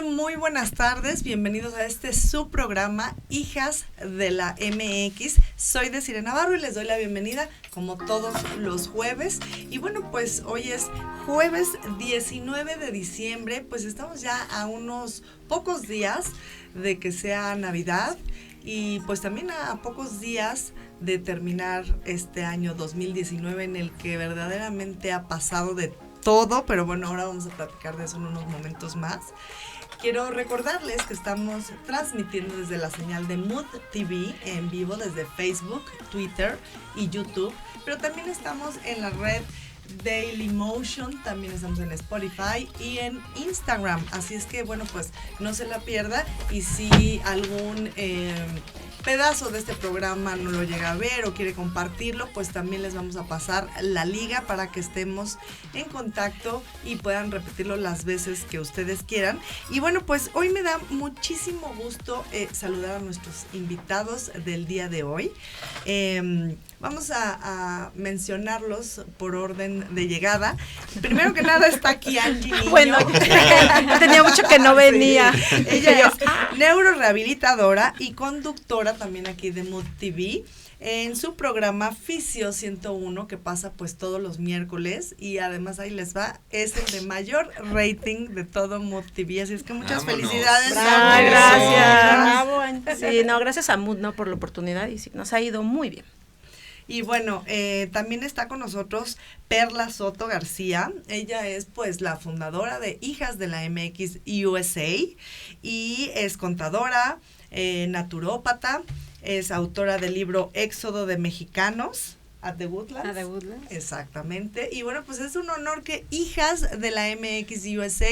Muy buenas tardes, bienvenidos a este su programa Hijas de la MX. Soy Desiree Navarro y les doy la bienvenida como todos los jueves. Y bueno, pues hoy es jueves 19 de diciembre, pues estamos ya a unos pocos días de que sea Navidad y pues también a pocos días de terminar este año 2019 en el que verdaderamente ha pasado de todo, pero bueno, ahora vamos a platicar de eso en unos momentos más. Quiero recordarles que estamos transmitiendo desde la señal de Mood TV en vivo desde Facebook, Twitter y YouTube, pero también estamos en la red Dailymotion, también estamos en Spotify y en Instagram, así es que bueno, pues no se la pierda y si algún pedazo de este programa no lo llega a ver o quiere compartirlo, pues también les vamos a pasar la liga para que estemos en contacto y puedan repetirlo las veces que ustedes quieran. Y bueno, pues hoy me da muchísimo gusto saludar a nuestros invitados del día de hoy. Vamos a mencionarlos por orden de llegada. Primero que nada está aquí Angie Niño. Bueno, tenía mucho que no venía. Sí. Ella es neurorehabilitadora y conductora también aquí de Mood TV en su programa Fisio 101 que pasa pues todos los miércoles y además ahí les va, es el de mayor rating de todo Mood TV, así es que muchas felicidades. Bravo, gracias. Bravo. Sí, no, gracias a Mood, ¿no? Por la oportunidad y sí, nos ha ido muy bien. Y bueno, también está con nosotros Perla Soto García. Ella es pues la fundadora de Hijas de la MX USA y es contadora, naturópata, es autora del libro Éxodo de Mexicanos. At the Woodlands. At the Woodlands. Exactamente. Y bueno, pues es un honor que Hijas de la MX USA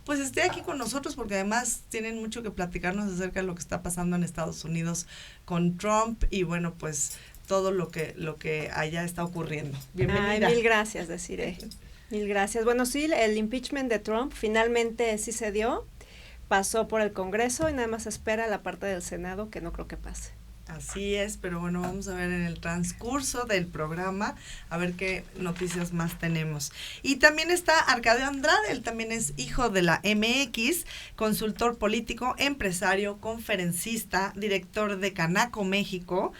pues esté aquí con nosotros porque además tienen mucho que platicarnos acerca de lo que está pasando en Estados Unidos con Trump y bueno, pues todo lo que allá está ocurriendo. Bienvenida. Ay, mil gracias, Desiree. Mil gracias. Bueno, sí, el impeachment de Trump finalmente sí se dio, pasó por el Congreso y nada más espera la parte del Senado que no creo que pase. Así es, pero bueno, vamos a ver en el transcurso del programa, a ver qué noticias más tenemos. Y también está Arcadio Andrade, él también es hijo de la MX, consultor político, empresario, conferencista, director de Canaco México,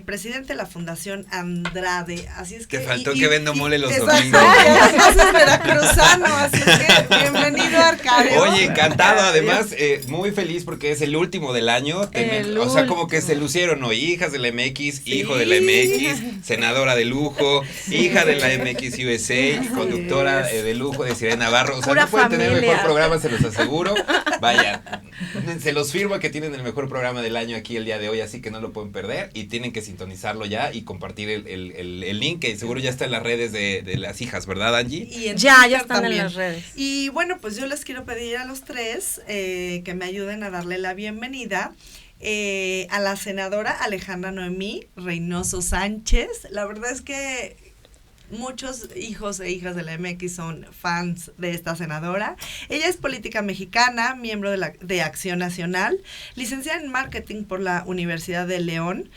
presidente de la Fundación Andrade. Así es que... Te faltó que vendo mole los domingos. Exacto, es veracruzano, así es que bienvenido Arcadio. Oye, encantado, además, muy feliz porque es el último del año, o sea, como que se lucieron, ¿no? Hijas de la MX, sí. Hijo de la MX, senadora de lujo, sí. Hija de la MX USA, sí. Conductora de lujo de Desiree Navarro, o sea, no pueden tener mejor programa, se los aseguro. Vaya, se los firmo que tienen el mejor programa del año aquí el día de hoy, así que no lo pueden perder y tienen que sintonizarlo ya y compartir el link, que seguro ya está en las redes de las hijas, ¿verdad, Angie? Y ya están también en las redes. Y bueno, pues yo les quiero pedir a los tres que me ayuden a darle la bienvenida a la senadora Alejandra Noemí Reynoso Sánchez. La verdad es que muchos hijos e hijas de la MX son fans de esta senadora. Ella es política mexicana, miembro de Acción Nacional, licenciada en marketing por la Universidad de León,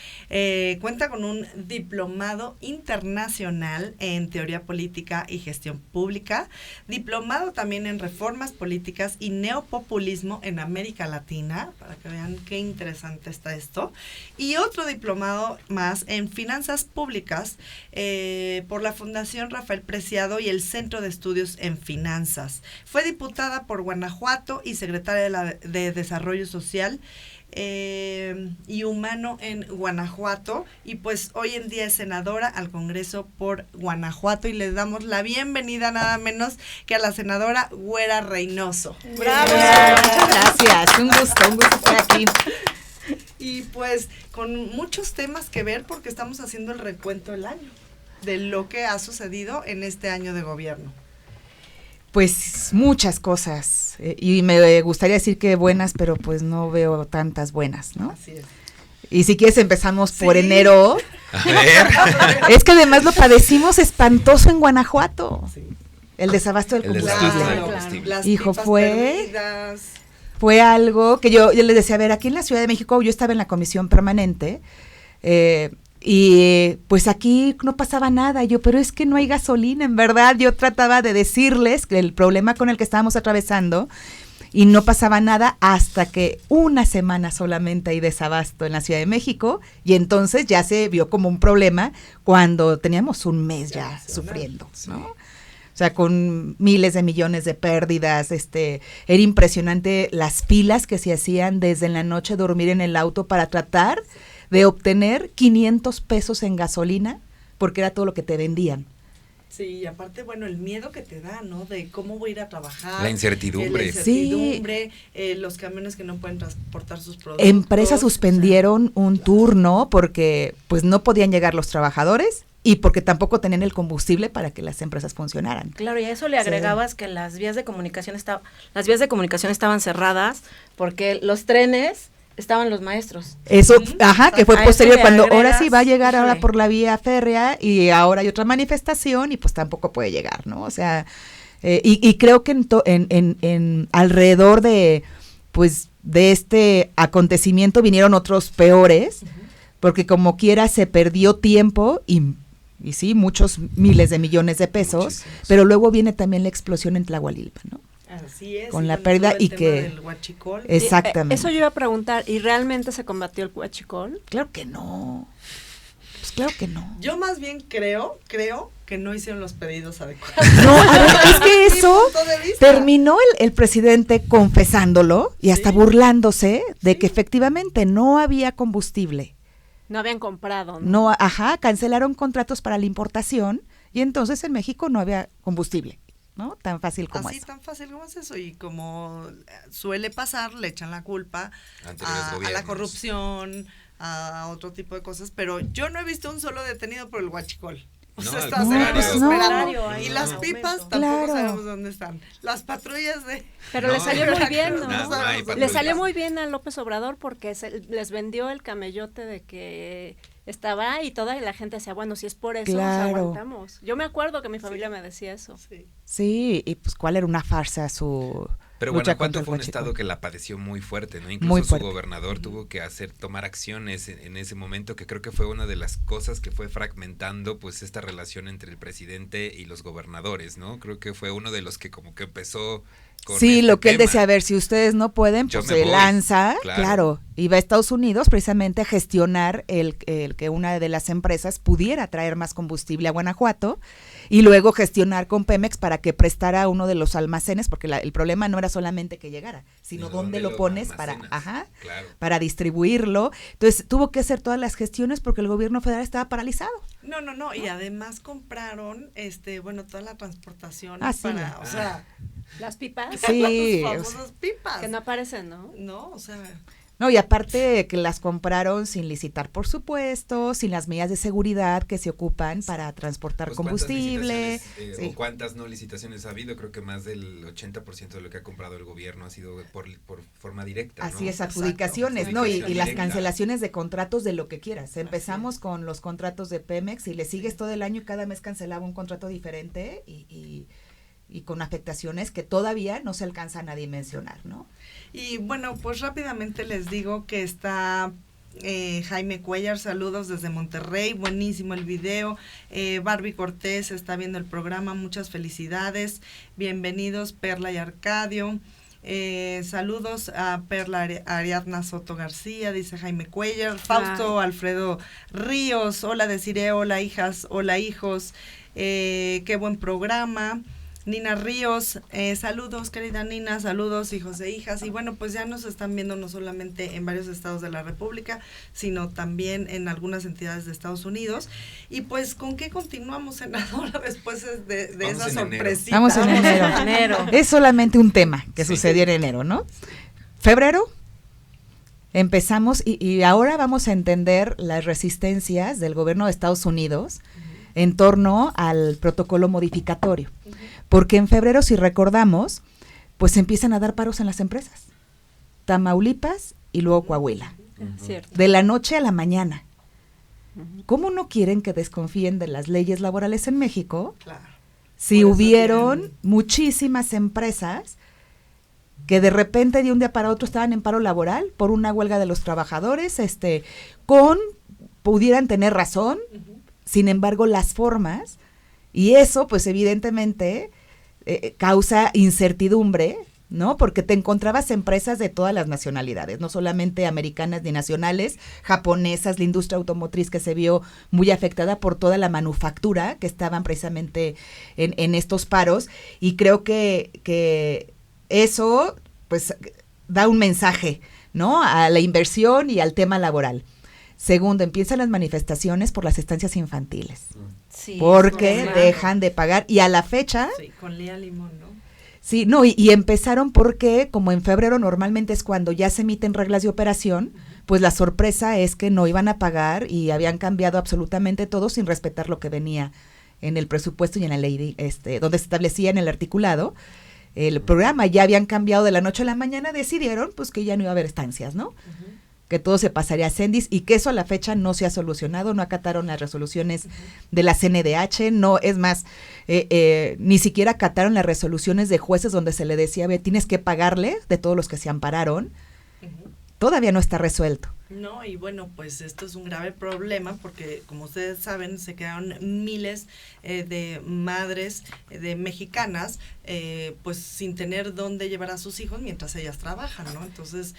cuenta con un diplomado internacional en teoría política y gestión pública, diplomado también en reformas políticas y neopopulismo en América Latina, para que vean qué interesante está esto, y otro diplomado más en finanzas públicas por la Fundación Rafael Preciado y el Centro de Estudios en Finanzas. Fue diputada por Guanajuato y secretaria de Desarrollo Social y Humano en Guanajuato, y pues hoy en día es senadora al Congreso por Guanajuato y les damos la bienvenida nada menos que a la senadora Güera Reynoso. ¡Bravo! Gracias, un gusto estar aquí. Y pues con muchos temas que ver porque estamos haciendo el recuento del año, de lo que ha sucedido en este año de gobierno. Pues muchas cosas, y me gustaría decir que buenas, pero pues no veo tantas buenas, ¿no? Así es. Y si quieres empezamos por enero. A ver. Es que además lo padecimos espantoso en Guanajuato. Sí. El desabasto del combustible. Claro. Hijo, fue algo que yo les decía, a ver, aquí en la Ciudad de México yo estaba en la comisión permanente, y pues aquí no pasaba nada, pero es que no hay gasolina, en verdad. Yo trataba de decirles que el problema con el que estábamos atravesando y no pasaba nada hasta que una semana solamente hay desabasto en la Ciudad de México y entonces ya se vio como un problema cuando teníamos un mes ya sufriendo, ¿no? O sea, con miles de millones de pérdidas, era impresionante las filas que se hacían desde en la noche dormir en el auto para tratar de obtener 500 pesos en gasolina, porque era todo lo que te vendían. Sí, y aparte, bueno, el miedo que te da, ¿no? De cómo voy a ir a trabajar. La incertidumbre. Los camiones que no pueden transportar sus productos. Empresas suspendieron un turno porque pues no podían llegar los trabajadores y porque tampoco tenían el combustible para que las empresas funcionaran. Claro, y a eso le agregabas que las vías de comunicación estaban cerradas porque los trenes estaban los maestros. Eso, que fue posterior cuando ahora sí va a llegar híjole, ahora por la vía férrea y ahora hay otra manifestación y pues tampoco puede llegar, ¿no? O sea, y creo que en alrededor de pues de este acontecimiento vinieron otros peores, porque como quiera se perdió tiempo y sí, muchos miles de millones de pesos, muchísimos. Pero luego viene también la explosión en Tlahualilpan, ¿no? Así es. Con la pérdida y que del huachicol. Exactamente. Eso yo iba a preguntar, ¿y realmente se combatió el huachicol? Claro que no. Pues claro que no. Yo más bien creo que no hicieron los pedidos adecuados. No, a ver, es que eso terminó el presidente confesándolo y hasta burlándose de que efectivamente no había combustible. No habían comprado, ¿no? Cancelaron contratos para la importación y entonces en México no había combustible. ¿No? Tan fácil como así, eso. Tan fácil como es eso. Y como suele pasar, le echan la culpa a la corrupción, a otro tipo de cosas. Pero yo no he visto un solo detenido por el huachicol. O sea, está esperando. Y las pipas tampoco sabemos dónde están. Las patrullas de... Pero le salió muy bien, ¿no? Le salió muy bien a López Obrador porque les vendió el camellote de que estaba ahí y toda la gente decía, bueno, si es por eso nos aguantamos. Yo me acuerdo que mi familia me decía eso. Sí, y pues cuál era una farsa su... Pero Guanajuato fue un estado que la padeció muy fuerte, ¿no? Incluso su gobernador tuvo que tomar acciones en ese momento, que creo que fue una de las cosas que fue fragmentando pues esta relación entre el presidente y los gobernadores, ¿no? Creo que fue uno de los que como que empezó con lo que él decía, a ver, si ustedes no pueden, pues se lanza, claro, y va a Estados Unidos precisamente a gestionar el que una de las empresas pudiera traer más combustible a Guanajuato y luego gestionar con Pemex para que prestara uno de los almacenes, porque el problema no era solamente que llegara, sino dónde lo pones para distribuirlo. Entonces tuvo que hacer todas las gestiones porque el gobierno federal estaba paralizado. No, y además compraron toda la transportación o sea, las pipas. Sí, las famosas pipas. Que no aparecen, ¿no? No, o sea... No, y aparte que las compraron sin licitar, por supuesto, sin las medidas de seguridad que se ocupan para transportar combustible. ¿O cuántas no licitaciones ha habido? Creo que más del 80% de lo que ha comprado el gobierno ha sido por forma directa, ¿no? Así es, adjudicaciones, ¿no? Y las cancelaciones de contratos de lo que quieras. Empezamos con los contratos de Pemex y le sigues todo el año y cada mes cancelaba un contrato diferente y con afectaciones que todavía no se alcanzan a dimensionar, ¿no? Y bueno, pues rápidamente les digo que está Jaime Cuellar, saludos desde Monterrey, buenísimo el video. Barbie Cortés está viendo el programa, muchas felicidades, bienvenidos Perla y Arcadio. Saludos a Perla Ariadna Soto García, dice Jaime Cuellar. Fausto Alfredo Ríos, hola Desiree, hola hijas, hola hijos, qué buen programa. Nina Ríos, saludos querida Nina, saludos hijos e hijas, y bueno, pues ya nos están viendo no solamente en varios estados de la República, sino también en algunas entidades de Estados Unidos. Y pues, ¿con qué continuamos, senadora, después de esa sorpresita? Vamos en enero. Es solamente un tema que sucedió en enero, ¿no? Febrero, empezamos y ahora vamos a entender las resistencias del gobierno de Estados Unidos en torno al protocolo modificatorio. Porque en febrero, si recordamos, pues empiezan a dar paros en las empresas. Tamaulipas y luego Coahuila. Cierto. De la noche a la mañana. ¿Cómo no quieren que desconfíen de las leyes laborales en México? Claro. Si hubieron muchísimas empresas que de repente de un día para otro estaban en paro laboral por una huelga de los trabajadores, pudieran tener razón, sin embargo las formas, y eso pues evidentemente causa incertidumbre ¿no? Porque te encontrabas empresas de todas las nacionalidades, no solamente americanas ni nacionales, japonesas, la industria automotriz que se vio muy afectada por toda la manufactura que estaban precisamente en estos paros, y creo que eso, pues, da un mensaje, ¿no? A la inversión y al tema laboral. Segundo, empiezan las manifestaciones por las estancias infantiles, porque dejan de pagar, y a la fecha... Sí, con Lía Limón, ¿no? Sí, no, y empezaron porque, como en febrero normalmente es cuando ya se emiten reglas de operación, pues la sorpresa es que no iban a pagar y habían cambiado absolutamente todo sin respetar lo que venía en el presupuesto y en la ley, donde se establecía en el articulado. El programa ya habían cambiado de la noche a la mañana, decidieron pues que ya no iba a haber estancias, ¿no? Que todo se pasaría a CENDIS, y que eso a la fecha no se ha solucionado, no acataron las resoluciones de la CNDH, no, es más, ni siquiera acataron las resoluciones de jueces donde se le decía, ve, tienes que pagarle de todos los que se ampararon, todavía no está resuelto. No, y bueno, pues esto es un grave problema porque, como ustedes saben, se quedaron miles de madres de mexicanas pues sin tener dónde llevar a sus hijos mientras ellas trabajan, ¿no? Entonces,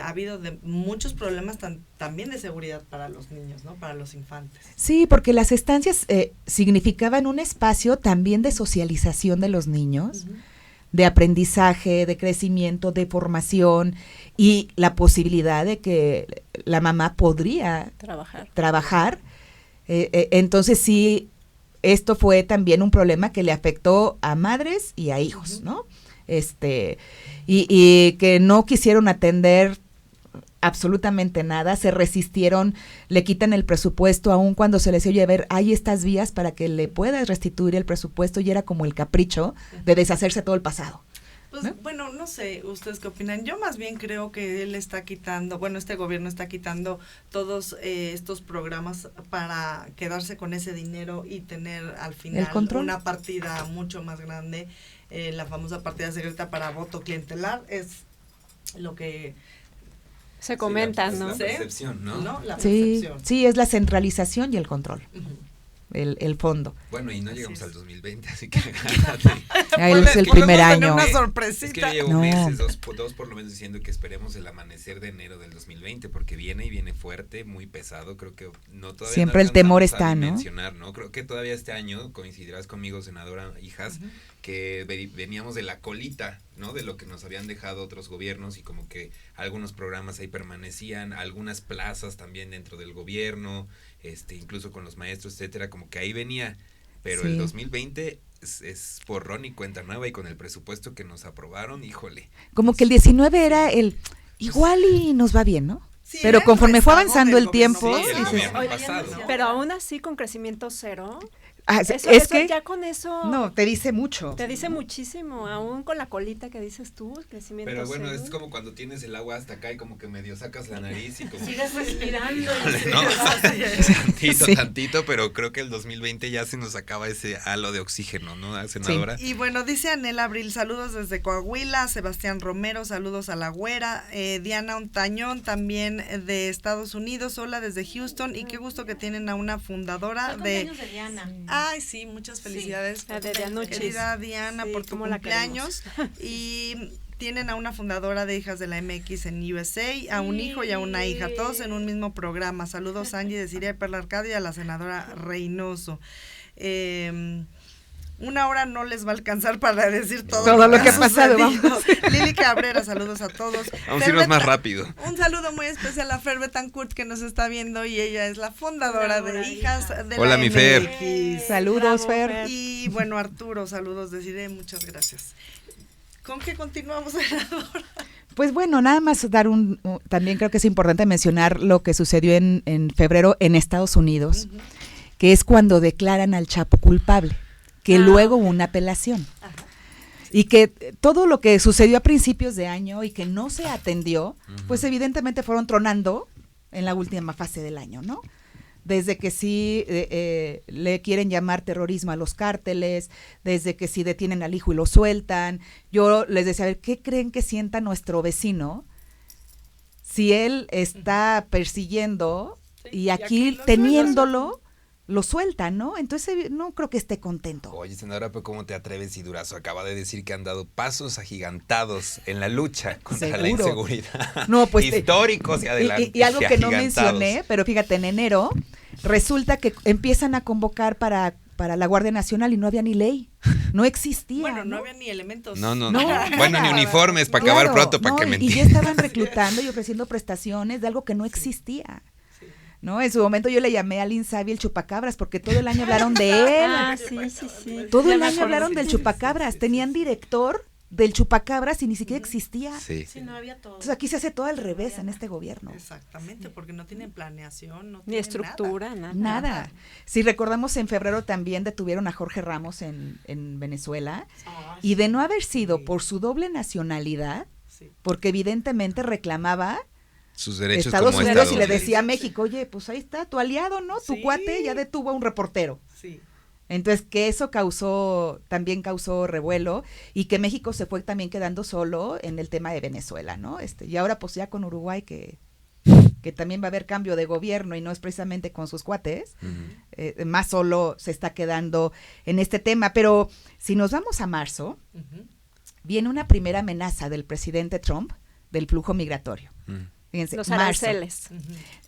ha habido muchos problemas también de seguridad para los niños, ¿no? Para los infantes. Sí, porque las estancias significaban un espacio también de socialización de los niños, de aprendizaje, de crecimiento, de formación, y la posibilidad de que la mamá podría trabajar. Entonces sí, esto fue también un problema que le afectó a madres y a hijos, ¿no? Y que no quisieron atender absolutamente nada, se resistieron, le quitan el presupuesto aun cuando se les decía, oye, a ver, hay estas vías para que le puedas restituir el presupuesto, y era como el capricho de deshacerse todo el pasado. Pues, ¿no? Bueno, no sé, ¿ustedes qué opinan? Yo más bien creo que él está quitando, bueno, este gobierno está quitando todos estos programas para quedarse con ese dinero y tener al final una partida mucho más grande, la famosa partida secreta para voto clientelar, es lo que... Se comentan, ¿no? La percepción, ¿no? La percepción. Sí, es la centralización y el control. El fondo. Bueno, y no llegamos al 2020, así que es el primer año. Una sorpresita. Es que yo llevo meses, dos por lo menos, diciendo que esperemos el amanecer de enero del 2020, porque viene fuerte, muy pesado, creo que todavía siempre el temor está, ¿no? Creo que todavía este año, coincidirás conmigo, senadora Hijas, que veníamos de la colita, ¿no? De lo que nos habían dejado otros gobiernos, y como que algunos programas ahí permanecían, algunas plazas también dentro del gobierno, incluso con los maestros, etcétera, como que ahí venía, pero el 2020 es borrón y cuenta nueva, y con el presupuesto que nos aprobaron, híjole. Como que el 19 era igual y nos va bien, ¿no? Sí, pero conforme fue avanzando el tiempo, pero aún así con crecimiento cero. Es que ya con eso no te dice mucho. Te dice muchísimo, aún con la colita que dices tú, crecimiento. Pero bueno, es como cuando tienes el agua hasta acá y como que medio sacas la nariz y como sigues respirando. Tantito, pero creo que el 2020 ya se nos acaba ese halo de oxígeno, ¿no, senadora? Sí. Y bueno, dice Anel Abril, saludos desde Coahuila, Sebastián Romero, saludos a la güera, Diana Ontañón también de Estados Unidos, hola desde Houston, y qué gusto que tienen a una fundadora de Diana. Ay, sí, muchas felicidades. Sí, la de Dianuchis. Querida Diana, por tu cumpleaños. Y tienen a una fundadora de Hijas de la MX en USA, a un hijo y a una hija, todos en un mismo programa. Saludos a Angie de Siria y Perla Arcadio y a la senadora Reynoso. Una hora no les va a alcanzar para decir todo lo que ha pasado. Lili Cabrera, saludos a todos. Vamos a irnos más rápido. Un saludo muy especial a Fer Betancourt, que nos está viendo, y ella es la fundadora de Hijas de Hola, la mi MX. Fer. Saludos, Fer. Y bueno, Arturo, saludos, deciré, muchas gracias. ¿Con qué continuamos, senadora? Pues bueno, nada más dar también creo que es importante mencionar lo que sucedió en febrero en Estados Unidos, que es cuando declaran al Chapo culpable, que luego hubo una apelación. Y que todo lo que sucedió a principios de año y que no se atendió, pues evidentemente fueron tronando en la última fase del año, ¿no? Desde que sí le quieren llamar terrorismo a los cárteles, desde que sí detienen al hijo y lo sueltan. Yo les decía, a ver, ¿qué creen que sienta nuestro vecino si él está persiguiendo y aquí teniéndolo lo sueltan, ¿no? Entonces no creo que esté contento. Oye, senadora, pero ¿cómo te atreves? Y Durazo acaba de decir que han dado pasos agigantados en la lucha contra la inseguridad. No, pues históricos y adelante. Y algo que no mencioné, pero fíjate, en enero resulta que empiezan a convocar para la Guardia Nacional y no había ni ley. No existía. Bueno, no había ni elementos. No. Bueno, ni uniformes para acabar pronto, para que me entiendan. Y ya estaban reclutando y ofreciendo prestaciones de algo que no existía. ¿No? En su momento yo le llamé a Lin Sabi el chupacabras porque todo el año hablaron de él. Sí. Todo el año hablaron del chupacabras. Tenían director del chupacabras y ni siquiera existía. Sí, no había todo. Entonces aquí se hace todo al revés en este gobierno. Exactamente, porque no tienen planeación, no ni tienen estructura, nada. Si recordamos, en febrero también detuvieron a Jorge Ramos en Venezuela y de no haber sido por su doble nacionalidad, porque evidentemente reclamaba sus derechos Estados como Unidos Estados. Y le decía a México, oye, pues ahí está tu aliado, ¿no? Tu cuate ya detuvo a un reportero. Sí. Entonces, que eso también causó revuelo y que México se fue también quedando solo en el tema de Venezuela, ¿no? Y ahora pues ya con Uruguay que también va a haber cambio de gobierno y no es precisamente con sus cuates, más solo se está quedando en este tema. Pero si nos vamos a marzo, viene una primera amenaza del presidente Trump del flujo migratorio. Fíjense, los aranceles.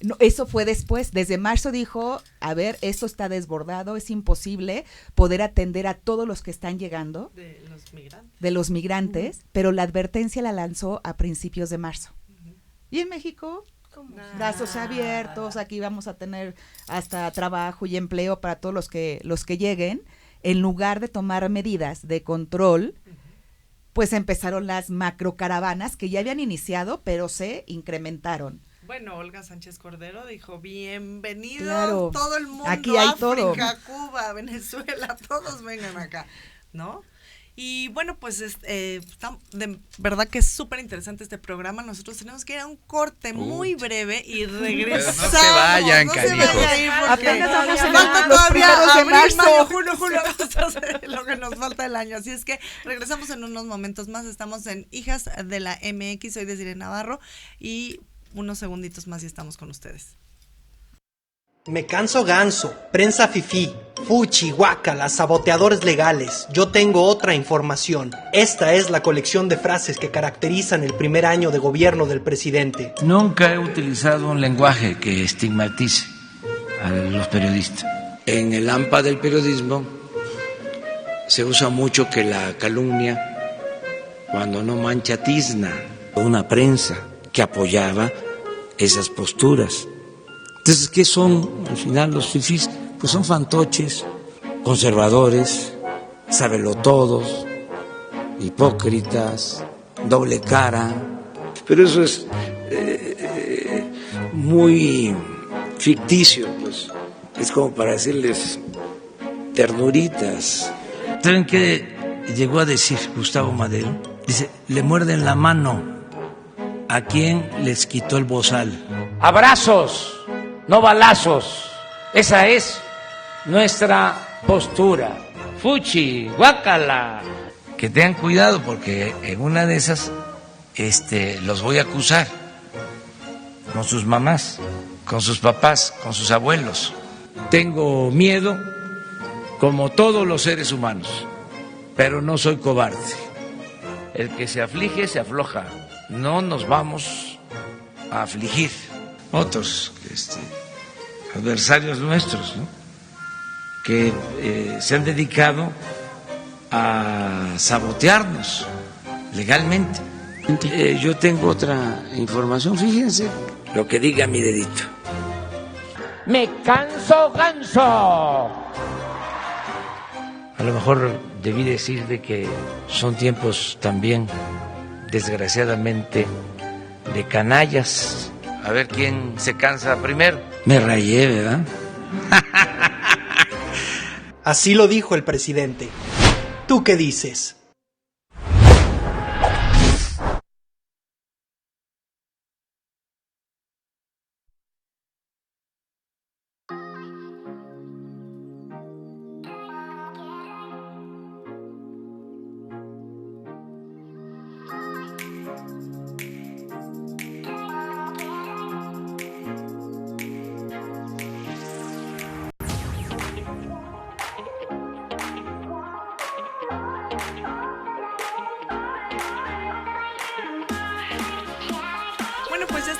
No, eso fue después. Desde marzo dijo, a ver, esto está desbordado, es imposible poder atender a todos los que están llegando. De los migrantes, pero la advertencia la lanzó a principios de marzo. Y en México, brazos abiertos, aquí vamos a tener hasta trabajo y empleo para todos los que lleguen. En lugar de tomar medidas de control, pues empezaron las macrocaravanas que ya habían iniciado, pero se incrementaron. Bueno, Olga Sánchez Cordero dijo, bienvenido todo el mundo, aquí hay África, todo. Cuba, Venezuela, todos vengan acá, ¿no? Y bueno, pues de verdad que es súper interesante este programa. Nosotros tenemos que ir a un corte muy breve y regresamos. No se vayan, canijos. Apenas vamos a falta los todavía primeros de abril, marzo. mayo, julio, agosto, lo que nos falta del año. Así es que regresamos en unos momentos más. Estamos en Hijas de la MX. Soy Desiree Navarro y unos segunditos más y estamos con ustedes. Me canso ganso, prensa fifí, fuchi, guácala, saboteadores legales. Yo tengo otra información. Esta es la colección de frases que caracterizan el primer año de gobierno del presidente. Nunca he utilizado un lenguaje que estigmatice a los periodistas. En el AMPA del periodismo se usa mucho que la calumnia, cuando no mancha, tizna. Una prensa que apoyaba esas posturas. Entonces, ¿qué son al final los fifís? Pues son fantoches, conservadores, sabelotodos, hipócritas, doble cara. Pero eso es muy ficticio, pues. Es como para decirles ternuritas. ¿Saben qué llegó a decir Gustavo Madero? Dice, le muerden la mano a quien les quitó el bozal. Abrazos, no balazos. Esa es nuestra postura. Fuchi, guácala. Que tengan cuidado porque en una de esas los voy a acusar con sus mamás, con sus papás, con sus abuelos. Tengo miedo como todos los seres humanos, pero no soy cobarde. El que se aflige se afloja. No nos vamos a afligir. Otros adversarios nuestros, ¿no? Que se han dedicado a sabotearnos legalmente. Yo tengo otra información, fíjense lo que diga mi dedito. Me canso ganso. A lo mejor debí decir de que son tiempos también, desgraciadamente, de canallas. A ver quién se cansa primero. Me rayé, ¿verdad? Así lo dijo el presidente. ¿Tú qué dices?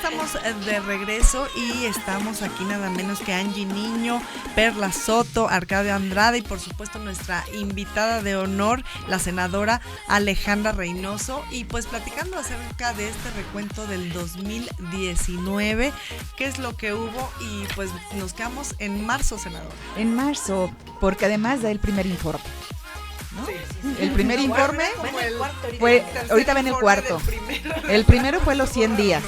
estamos de regreso y estamos aquí nada menos que Angie Niño, Perla Soto, Arcadio Andrade y por supuesto nuestra invitada de honor, la senadora Alejandra Reynoso, y pues platicando acerca de este recuento del 2019, qué es lo que hubo, y pues nos quedamos en marzo, senadora. En marzo, porque además da el primer informe. ¿No? Sí. El primer informe fue, ahorita ven el cuarto. El primero fue los 100 días,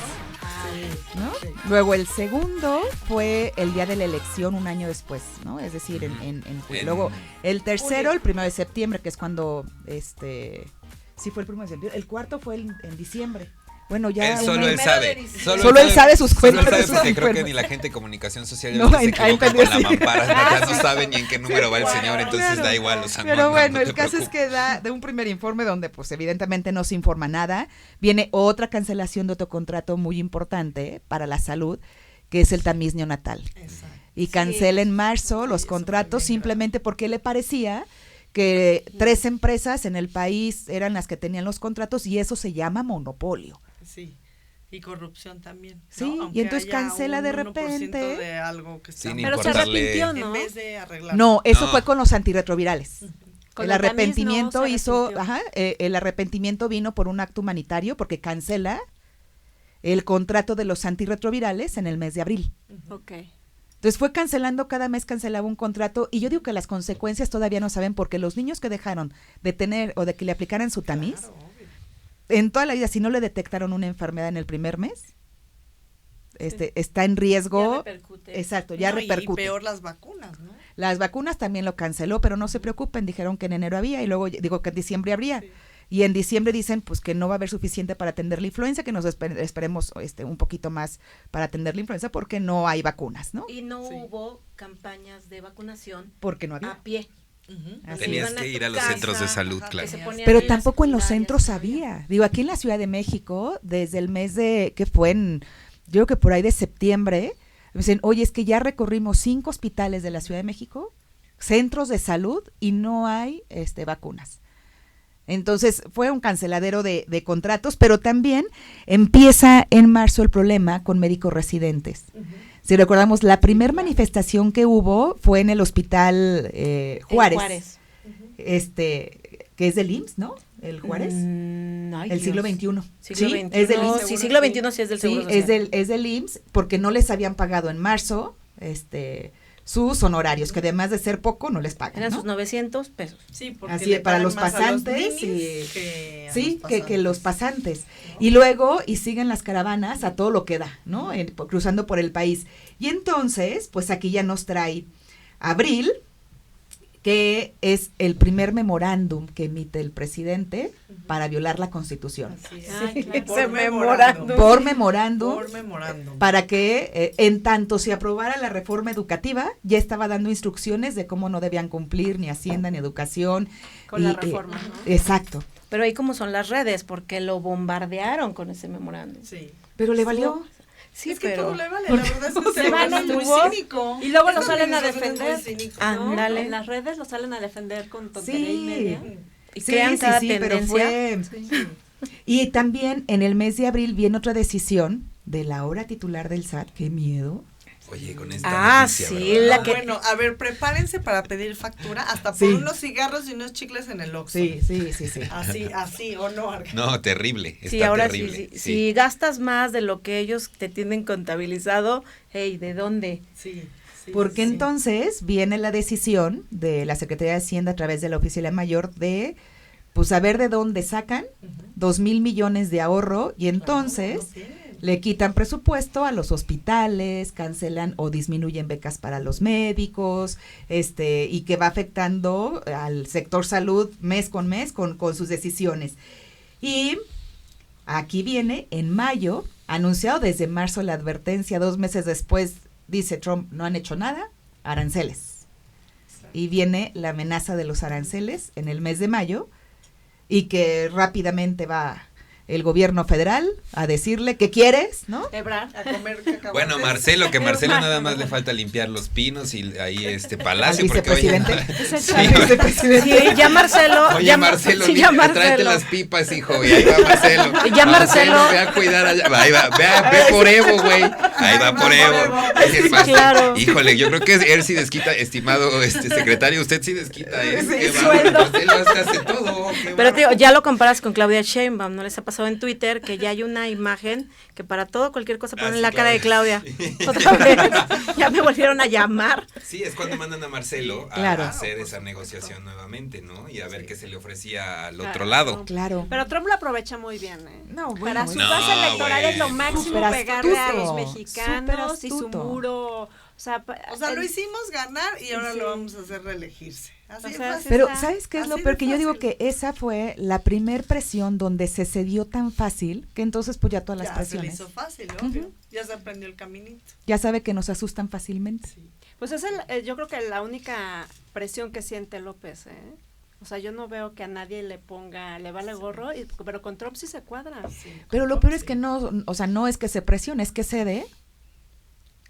¿no? Luego el segundo fue el día de la elección, un año después, ¿no? Es decir, en julio. Luego el tercero, el 1 de septiembre, que es cuando, sí fue el 1 de septiembre. El cuarto fue en diciembre. Bueno, ya solo él sabe. Solo él sabe sus cuentas. Solo él sabe, porque creo que ni la gente de comunicación social no, se equivoca con la mampara. Ya no saben ni en qué número va el señor, entonces da igual. O sea, pero bueno, el caso es que da de un primer informe donde pues evidentemente no se informa nada. Viene otra cancelación de otro contrato muy importante para la salud, que es el tamiz neonatal. Exacto. Y cancela en marzo los contratos simplemente porque le parecía que 3 empresas en el país eran las que tenían los contratos, y eso se llama monopolio. Sí, y corrupción también, ¿no? Sí, aunque y entonces cancela de repente. De algo que está pero se arrepintió, ¿no? En vez de arreglar. No, eso fue con los antirretrovirales. El arrepentimiento el arrepentimiento vino por un acto humanitario, porque cancela el contrato de los antirretrovirales en el mes de abril. Okay. Entonces fue cancelando, cada mes cancelaba un contrato, y yo digo que las consecuencias todavía no saben, porque los niños que dejaron de tener o de que le aplicaran su tamiz, claro, en toda la vida, si no le detectaron una enfermedad en el primer mes, está en riesgo. Ya repercute. Exacto, ya repercute. Y peor las vacunas, ¿no? Las vacunas también lo canceló, pero no se preocupen, dijeron que en enero había, y luego digo que en diciembre habría. Sí. Y en diciembre dicen pues que no va a haber suficiente para atender la influenza, que nos esperemos un poquito más para atender la influenza, porque no hay vacunas, ¿no? Y no hubo campañas de vacunación porque no había a pie. Tenías que ir a los centros de salud, claro. Pero tampoco en los centros había. Digo, aquí en la Ciudad de México, desde el mes que fue yo creo que por ahí de septiembre, me dicen, oye, es que ya recorrimos 5 hospitales de la Ciudad de México, centros de salud, y no hay vacunas. Entonces fue un canceladero de contratos, pero también empieza en marzo el problema con médicos residentes. Si recordamos, la primer manifestación que hubo fue en el hospital Juárez. Que es del IMSS, ¿no? El Juárez. El siglo XXI. Siglo XXI. Es del IMSS. Sí, siglo XXI sí es del Seguro Social. Es del IMSS, porque no les habían pagado en marzo sus honorarios, que además de ser poco, no les pagan, eran ¿no? sus 900 pesos. Sí, porque así para los pasantes, que los pasantes. ¿No? Y luego, siguen las caravanas a todo lo que da, ¿no? Cruzando por el país. Y entonces, pues aquí ya nos trae abril, que es el primer memorándum que emite el presidente para violar la Constitución. Por memorándum, para que en tanto se aprobara la reforma educativa, ya estaba dando instrucciones de cómo no debían cumplir ni Hacienda ni Educación. Con la reforma, ¿no? Exacto. Pero ahí como son las redes, porque lo bombardearon con ese memorándum. Sí. Pero le valió. Sí, es que todo le vale, la verdad es que se van muy cínico. Y luego lo salen a defender. Ándale. En las redes lo salen a defender con tontería y media. Y crean cada tendencia. Y también en el mes de abril viene otra decisión de la ahora titular del SAT, qué miedo. Oye, con esta noticia, sí, ¿verdad? Bueno, a ver, prepárense para pedir factura hasta por unos cigarros y unos chicles en el Oxxo. Sí. Así, ¿o no? No, terrible, sí, ahora terrible. Sí. Si gastas más de lo que ellos te tienen contabilizado, hey, ¿de dónde? Sí. Porque entonces viene la decisión de la Secretaría de Hacienda a través de la Oficialía Mayor de, pues, saber de dónde sacan 2,000 millones de ahorro, y entonces le quitan presupuesto a los hospitales, cancelan o disminuyen becas para los médicos, y que va afectando al sector salud mes con mes con sus decisiones. Y aquí viene, en mayo, anunciado desde marzo la advertencia, 2 meses después, dice Trump, no han hecho nada, aranceles. Y viene la amenaza de los aranceles en el mes de mayo, y que rápidamente va el gobierno federal a decirle ¿qué quieres? ¿No? A comer cacao. Bueno, Marcelo nada más le falta limpiar los pinos y ahí Palacio. Al vicepresidente. Sí, ya Marcelo. Oye, Marcelo, tráete las pipas, hijo, y ahí va Marcelo. Ya Marcelo. Ve a cuidar allá. Ahí va, ve por Evo, güey. Ahí va por Evo. Sí, claro. Híjole, yo creo que él sí desquita, estimado secretario, usted sí desquita. Marcelo hace todo. Pero tío, ya lo comparas con Claudia Sheinbaum, ¿no les ha pasado en Twitter que ya hay una imagen que para todo, cualquier cosa ponen la cara de Claudia? Otra vez, ya me volvieron a llamar. Sí, es cuando mandan a Marcelo a hacer esa negociación nuevamente, ¿no? Y a ver qué se le ofrecía al otro lado. Claro. Pero Trump lo aprovecha muy bien, ¿eh? No, bueno, para su base electoral es lo máximo pegarle a los mexicanos y su muro. O sea, lo hicimos ganar y ahora lo vamos a hacer reelegirse. Así es. Pero ¿sabes qué es lo peor? Que yo digo que esa fue la primer presión donde se cedió tan fácil que entonces pues ya todas las presiones. Ya se le hizo fácil, obvio. Ya se aprendió el caminito. Ya sabe que nos asustan fácilmente. Sí. Pues es yo creo que la única presión que siente López, ¿eh? O sea, yo no veo que a nadie le vale gorro, pero con Trump sí se cuadra. Sí, pero lo peor es que no, o sea, no es que se presione, es que cede.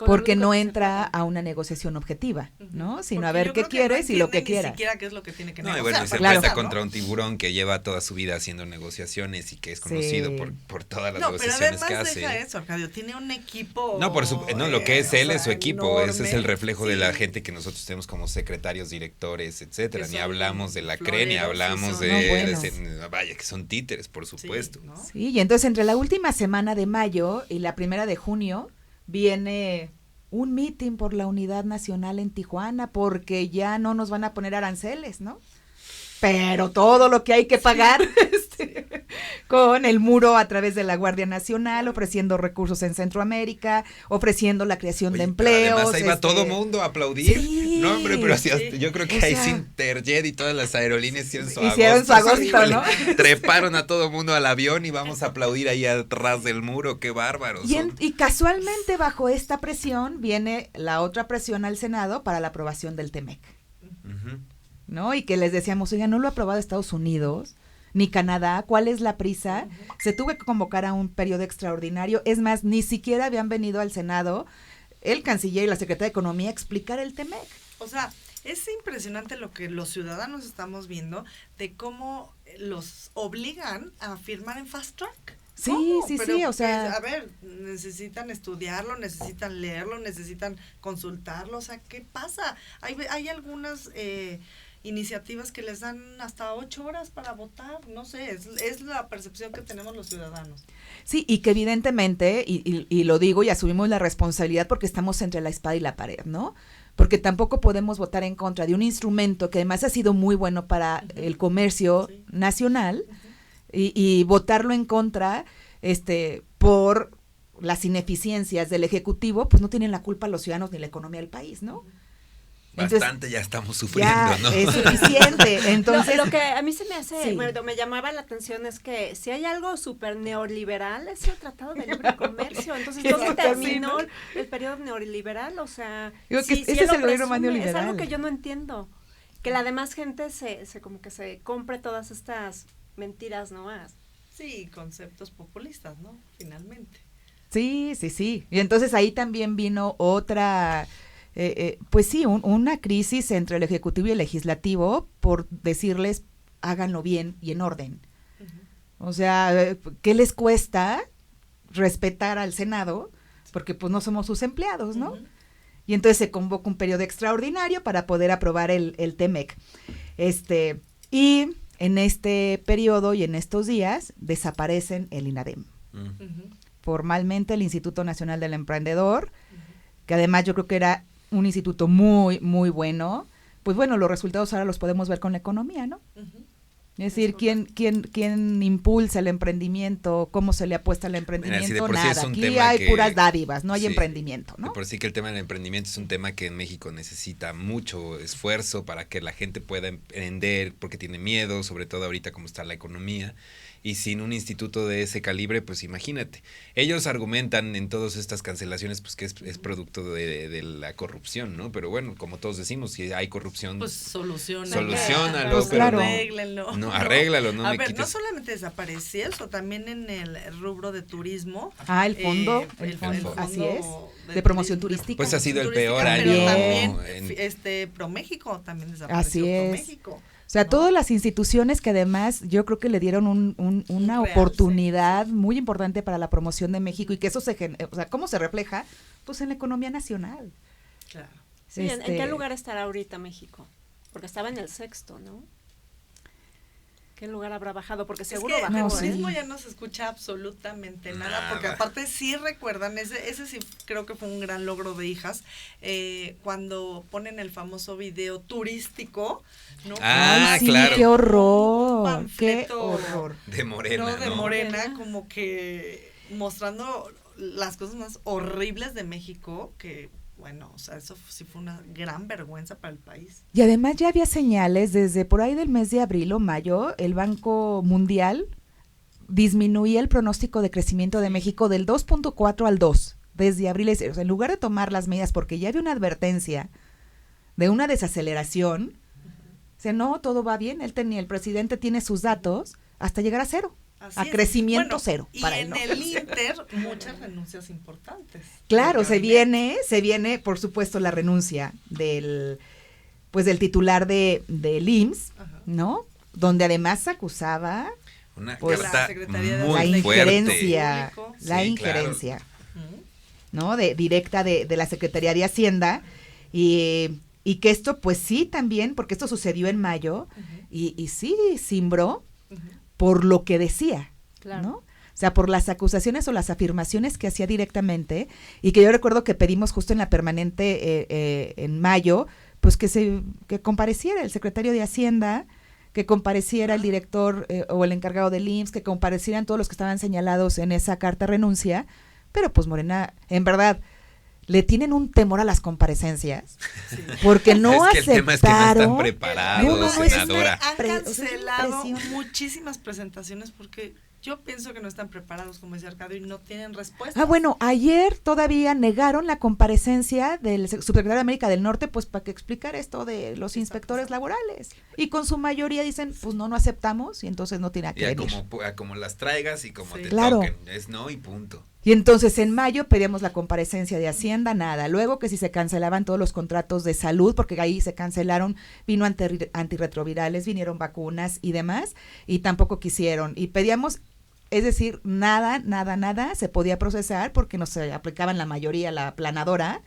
Porque no entra a una negociación objetiva, ¿no? Sino a ver qué quieres y lo que quieras. Ni siquiera qué es lo que tiene que negociar. No, y bueno, se enfrenta contra un tiburón que lleva toda su vida haciendo negociaciones y que es conocido por todas las negociaciones que hace. No, pero además deja eso, Arcadio, tiene un equipo. No, lo que es él es su equipo, enorme. Ese es el reflejo de la gente que nosotros tenemos como secretarios, directores, etcétera. Ni hablamos de la CRE, ni hablamos vaya, que son títeres, por supuesto. Sí, ¿no? Sí, y entonces entre la última semana de mayo y la primera de junio viene un mitin por la unidad nacional en Tijuana, porque ya no nos van a poner aranceles, ¿no? Pero todo lo que hay que pagar con el muro a través de la Guardia Nacional, ofreciendo recursos en Centroamérica, ofreciendo la creación de empleos. Además ahí va todo mundo a aplaudir. Sí, no, hombre, pero yo creo que ahí Interjet y todas las aerolíneas hicieron su agosto, ¿no? Treparon a todo mundo al avión y vamos a aplaudir ahí atrás del muro, qué bárbaros. Y casualmente bajo esta presión viene la otra presión al Senado para la aprobación del TEMEC. ¿No? Y que les decíamos, oiga, no lo ha aprobado Estados Unidos, ni Canadá, ¿cuál es la prisa? Se tuvo que convocar a un periodo extraordinario, es más, ni siquiera habían venido al Senado el canciller y la secretaria de Economía a explicar el TEMEC. O sea, es impresionante lo que los ciudadanos estamos viendo de cómo los obligan a firmar en Fast Track. Sí, o sea. A ver, necesitan estudiarlo, necesitan leerlo, necesitan consultarlo, o sea, ¿qué pasa? Hay algunas iniciativas que les dan hasta 8 horas para votar, no sé, es la percepción que tenemos los ciudadanos. Sí, y que evidentemente, y lo digo y asumimos la responsabilidad porque estamos entre la espada y la pared, ¿no? Porque tampoco podemos votar en contra de un instrumento que además ha sido muy bueno para el comercio nacional, y votarlo en contra por las ineficiencias del Ejecutivo, pues no tienen la culpa los ciudadanos ni la economía del país, ¿no? Bastante entonces, ya estamos sufriendo, ¿no? Es suficiente. Entonces, lo que a mí se me hace, bueno, me llamaba la atención es que si hay algo súper neoliberal es el Tratado de Libre Comercio. Entonces, ¿dónde terminó el periodo neoliberal? O sea, ese es el gobierno más neoliberal. Es algo que yo no entiendo. Que la demás gente se como que se compre todas estas mentiras, ¿no? Sí, conceptos populistas, ¿no? Finalmente. Sí. Y entonces ahí también vino otra, pues sí, una crisis entre el Ejecutivo y el Legislativo por decirles, háganlo bien y en orden. O sea, ¿qué les cuesta respetar al Senado? Porque pues no somos sus empleados, ¿no? Y entonces se convoca un periodo extraordinario para poder aprobar el TEMEC. Y en este periodo y en estos días desaparecen el INADEM. Formalmente el Instituto Nacional del Emprendedor, que además yo creo que era un instituto muy, muy bueno. Pues bueno, los resultados ahora los podemos ver con la economía, ¿no? Es decir, ¿quién impulsa el emprendimiento? ¿Cómo se le apuesta al emprendimiento? Nada, aquí hay puras dádivas, no hay emprendimiento, ¿no? De por sí que el tema del emprendimiento es un tema que en México necesita mucho esfuerzo para que la gente pueda emprender porque tiene miedo, sobre todo ahorita como está la economía. y sin un instituto de ese calibre, pues imagínate. Ellos argumentan en todas estas cancelaciones pues que es producto de la corrupción, ¿no? Pero bueno, como todos decimos, si hay corrupción, pues solucionalo, pues pero claro. Arréglalo. No, arréglalo, no a me ver, quites. No solamente desapareció eso, también en el rubro de turismo. El fondo, el fondo así es, de promoción turística. Pues ha sido el peor año. También ProMéxico también desapareció. Así es. ProMéxico. O sea, todas las instituciones que además yo creo que le dieron una oportunidad muy importante para la promoción de México y que eso ¿cómo se refleja? Pues en la economía nacional. Claro. Sí, ¿en qué lugar estará ahorita México? Porque estaba en el 6º, ¿no? ¿Qué lugar habrá bajado? Porque seguro bajó. El turismo ya no se escucha absolutamente nada, porque aparte sí recuerdan, ese sí creo que fue un gran logro de Hijas, cuando ponen el famoso video turístico, ¿no? Sí, claro. ¡Qué horror! ¡Qué horror! De Morena, ¿no? De Morena, como que mostrando las cosas más horribles de México, que bueno, o sea, eso sí fue una gran vergüenza para el país. Y además ya había señales desde por ahí del mes de abril o mayo, el Banco Mundial disminuía el pronóstico de crecimiento de México del 2.4 al 2, desde abril. O sea, en lugar de tomar las medidas, porque ya había una advertencia de una desaceleración, o sea, no, todo va bien, el presidente tiene sus datos hasta llegar a cero. Crecimiento cero. Y para en el Inter, muchas renuncias importantes. Claro, se viene, por supuesto, la renuncia del titular del IMSS, ¿no? Donde además acusaba una carta muy injerencia, fuerte. La injerencia, ¿no? Directa de la Secretaría de Hacienda y que esto, pues sí, también, porque esto sucedió en mayo y sí cimbró por lo que decía, claro, ¿no? O sea, por las acusaciones o las afirmaciones que hacía directamente, y que yo recuerdo que pedimos justo en la permanente en mayo, pues que compareciera el secretario de Hacienda, que compareciera el director o el encargado del IMSS, que comparecieran todos los que estaban señalados en esa carta renuncia, pero pues Morena, en verdad, le tienen un temor a las comparecencias, porque no es que aceptaron. El tema es que no están preparados, senadora. Han cancelado muchísimas presentaciones porque yo pienso que no están preparados, como decía Arcadio, y no tienen respuesta. Bueno, ayer todavía negaron la comparecencia del subsecretario de América del Norte, pues para que explicara esto de los inspectores laborales. Y con su mayoría dicen, pues no aceptamos, y entonces no tiene que venir. Como las traigas y como te claro. toquen, es no y punto. Y entonces en mayo pedíamos la comparecencia de Hacienda, nada. Luego que si se cancelaban todos los contratos de salud, porque ahí se cancelaron, vino antirretrovirales, vinieron vacunas y demás, y tampoco quisieron. Y pedíamos, es decir, nada se podía procesar porque no se aplicaban la mayoría, la aplanadora,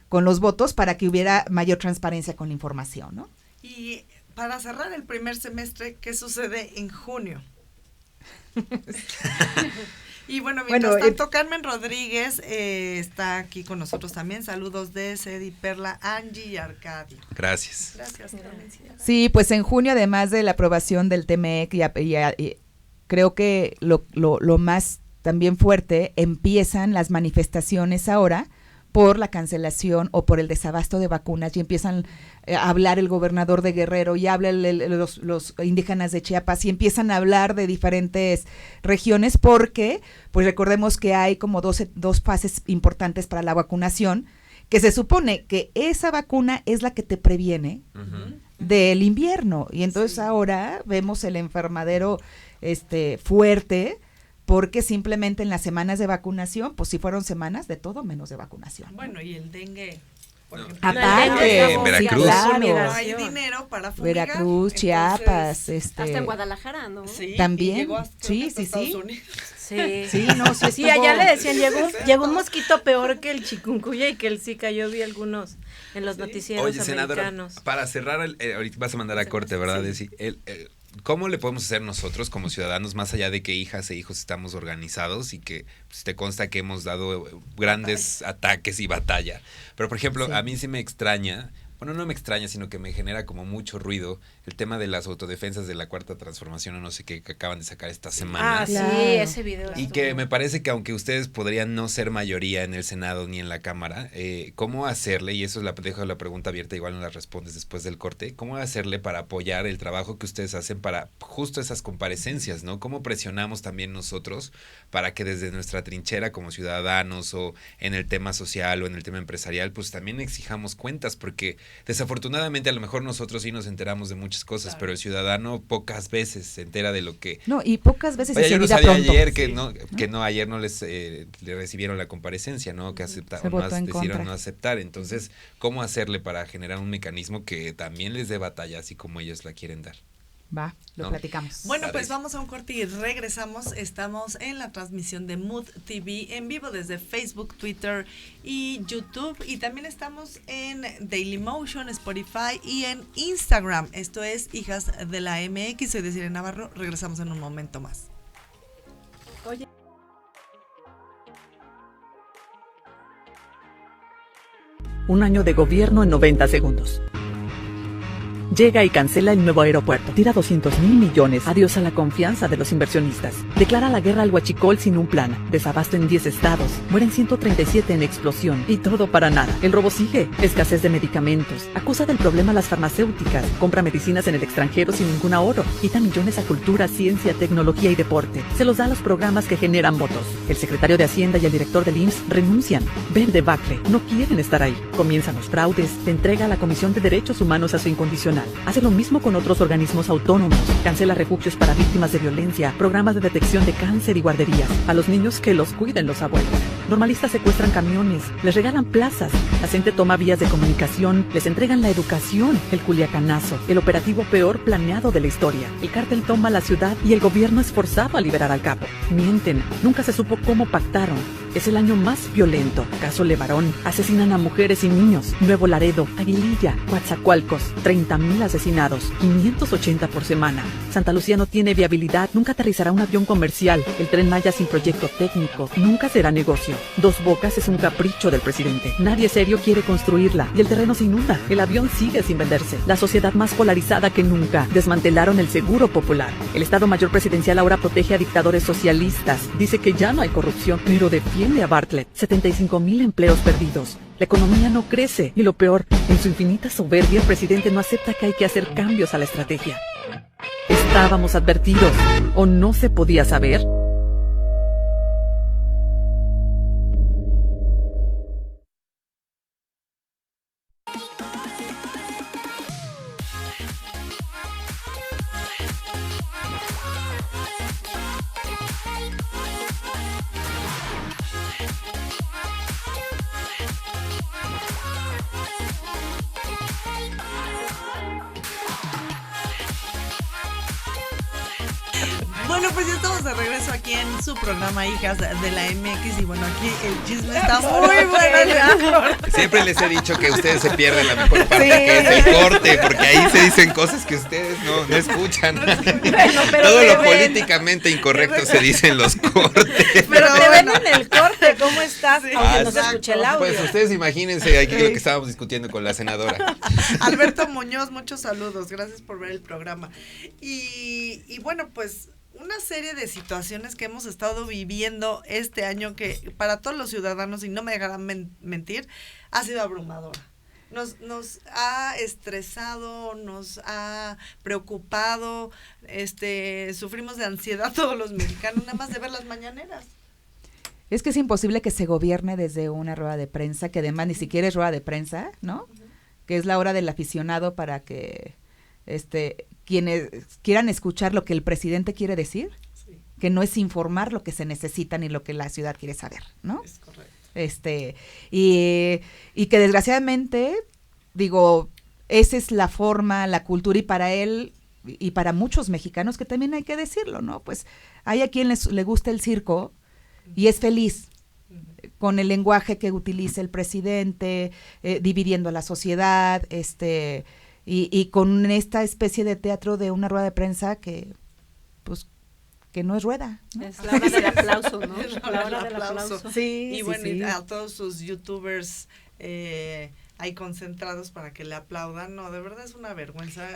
con los votos para que hubiera mayor transparencia con la información, ¿no? Y para cerrar el primer semestre, ¿qué sucede en junio? Y bueno, mientras tanto, Carmen Rodríguez está aquí con nosotros también. Saludos de Cedi, Perla, Angie y Arcadio. Gracias. Gracias, Carmen. Sí, pues en junio, además de la aprobación del TMEC, y creo que lo más también fuerte, empiezan las manifestaciones ahora por la cancelación o por el desabasto de vacunas, y empiezan a hablar el gobernador de Guerrero y habla los indígenas de Chiapas y empiezan a hablar de diferentes regiones porque, pues recordemos que hay como dos fases importantes para la vacunación, que se supone que esa vacuna es la que te previene del invierno, y entonces ahora vemos el enfermadero fuerte, porque simplemente en las semanas de vacunación, pues sí fueron semanas de todo menos de vacunación. Bueno, y el dengue, por ejemplo. Aparte, Veracruz. Sí, claro. No hay dinero para fumigar. Veracruz, Chiapas, hasta en Guadalajara, ¿no? Sí, también. Sí. Sí, allá le decían, llegó un mosquito peor que el chikungunya y que el Zika. Yo vi algunos en los noticieros americanos. Senadora, para cerrar, ahorita vas a mandar a corte, ¿verdad? Sí. ¿Cómo le podemos hacer nosotros como ciudadanos, más allá de que hijas e hijos estamos organizados y que pues, te consta que hemos dado grandes ataques y batalla? Pero, por ejemplo, a mí sí me extraña, bueno, no me extraña, sino que me genera como mucho ruido el tema de las autodefensas de la Cuarta Transformación, o no sé qué, que acaban de sacar esta semana. Ah, claro. Sí, ese video. Y que me parece que aunque ustedes podrían no ser mayoría en el Senado ni en la Cámara, ¿cómo hacerle? Y eso dejo la pregunta abierta, igual no la respondes después del corte. ¿Cómo hacerle para apoyar el trabajo que ustedes hacen para justo esas comparecencias, ¿no? ¿Cómo presionamos también nosotros para que desde nuestra trinchera como ciudadanos o en el tema social o en el tema empresarial, pues también exijamos cuentas? Porque desafortunadamente a lo mejor nosotros sí nos enteramos de muchas cosas, pero el ciudadano pocas veces se entera de lo que... No, y pocas veces se se olvida pronto. Ayer que ayer no les le recibieron la comparecencia, ¿no? Que decidieron no aceptar. Entonces, ¿cómo hacerle para generar un mecanismo que también les dé batalla así como ellos la quieren dar? Va, lo platicamos. Bueno, pues vamos a un corte y regresamos. Estamos en la transmisión de Mood TV en vivo desde Facebook, Twitter y YouTube. Y también estamos en Dailymotion, Spotify y en Instagram. Esto es Hijas de la MX. Soy Desiree Navarro. Regresamos en un momento más. Oye. Un año de gobierno en 90 segundos. Llega y cancela el nuevo aeropuerto. Tira 200,000 millones. Adiós a la confianza de los inversionistas. Declara la guerra al huachicol sin un plan. Desabasto en 10 estados. Mueren 137 en explosión. Y todo para nada. El robo sigue. Escasez de medicamentos. Acusa del problema a las farmacéuticas. Compra medicinas en el extranjero sin ningún ahorro. Quita millones a cultura, ciencia, tecnología y deporte. Se los da a los programas que generan votos. El secretario de Hacienda y el director del IMSS renuncian. Ven debacle. No quieren estar ahí. Comienzan los fraudes. Te entrega a la Comisión de Derechos Humanos a su incondicional. Hace lo mismo con otros organismos autónomos. Cancela refugios para víctimas de violencia, programas de detección de cáncer y guarderías. A los niños que los cuiden los abuelos. Normalistas secuestran camiones, les regalan plazas. La gente toma vías de comunicación, les entregan la educación. El Culiacanazo, el operativo peor planeado de la historia. El cártel toma la ciudad y el gobierno es forzado a liberar al capo. Mienten, nunca se supo cómo pactaron. Es el año más violento. Caso Levarón. Asesinan a mujeres y niños. Nuevo Laredo, Aguililla, Coatzacoalcos. 30,000 asesinados. 580 por semana. Santa Lucía no tiene viabilidad. Nunca aterrizará un avión comercial. El Tren Maya sin proyecto técnico. Nunca será negocio. Dos Bocas es un capricho del presidente. Nadie serio quiere construirla. Y el terreno se inunda. El avión sigue sin venderse. La sociedad más polarizada que nunca. Desmantelaron el Seguro Popular. El Estado Mayor Presidencial ahora protege a dictadores socialistas. Dice que ya no hay corrupción, pero defiende a Bartlett. 75,000 empleos perdidos. La economía no crece. Y lo peor, en su infinita soberbia, el presidente no acepta que hay que hacer cambios a la estrategia. ¿Estábamos advertidos? ¿O no se podía saber? Bueno, pues ya estamos de regreso aquí en su programa Hijas de la MX y bueno, aquí el chisme está muy bueno. Siempre les he dicho que ustedes se pierden la mejor parte, que es el corte, porque ahí se dicen cosas que ustedes no escuchan. Todo lo políticamente incorrecto se dice en los cortes. Pero te ven en el corte, ¿cómo estás? Aunque no se escuche el audio. Pues ustedes imagínense aquí lo que estábamos discutiendo con la senadora. Alberto Muñoz, muchos saludos, gracias por ver el programa. Y bueno, pues una serie de situaciones que hemos estado viviendo este año que para todos los ciudadanos, y no me dejarán mentir, ha sido abrumadora. Nos ha estresado, nos ha preocupado, sufrimos de ansiedad todos los mexicanos, nada más de ver las mañaneras. Es que es imposible que se gobierne desde una rueda de prensa, que además ni siquiera es rueda de prensa, ¿no? Uh-huh. Que es la hora del aficionado para que quienes quieran escuchar lo que el presidente quiere decir, sí, que no es informar lo que se necesita ni lo que la ciudad quiere saber, ¿no? Es correcto. Y que desgraciadamente, digo, esa es la forma, la cultura, y para él y para muchos mexicanos, que también hay que decirlo, ¿no? Pues hay a quien le gusta el circo y es feliz con el lenguaje que utiliza el presidente, dividiendo a la sociedad, y con esta especie de teatro de una rueda de prensa que, pues, que no es rueda, ¿no? Es la hora del aplauso, ¿no? La hora del aplauso. Sí, y bueno, sí. A todos sus youtubers ahí concentrados para que le aplaudan. No, de verdad es una vergüenza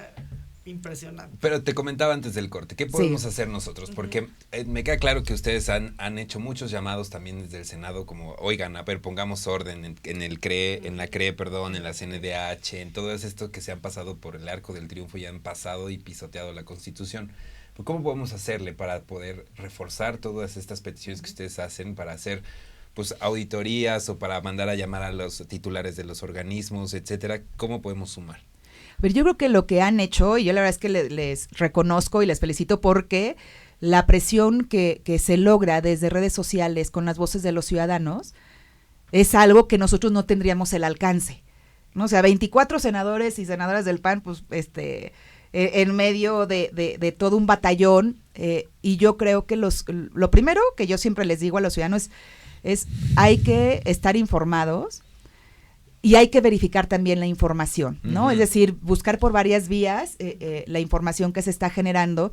impresionante. Pero te comentaba antes del corte, ¿qué podemos hacer nosotros? Porque me queda claro que ustedes han hecho muchos llamados también desde el Senado, como, oigan, a ver, pongamos orden en el CRE, en la CRE, perdón, en la CNDH, en todo esto que se han pasado por el arco del triunfo y han pasado y pisoteado la Constitución. ¿Cómo podemos hacerle para poder reforzar todas estas peticiones que ustedes hacen para hacer pues auditorías o para mandar a llamar a los titulares de los organismos, etcétera? ¿Cómo podemos sumar? Pero yo creo que lo que han hecho, y yo la verdad es que les reconozco y les felicito porque la presión que se logra desde redes sociales con las voces de los ciudadanos es algo que nosotros no tendríamos el alcance, ¿no? O sea, 24 senadores y senadoras del PAN, pues, en medio de todo un batallón, y yo creo que lo primero que yo siempre les digo a los ciudadanos es hay que estar informados, y hay que verificar también la información, ¿no? Es decir, buscar por varias vías la información que se está generando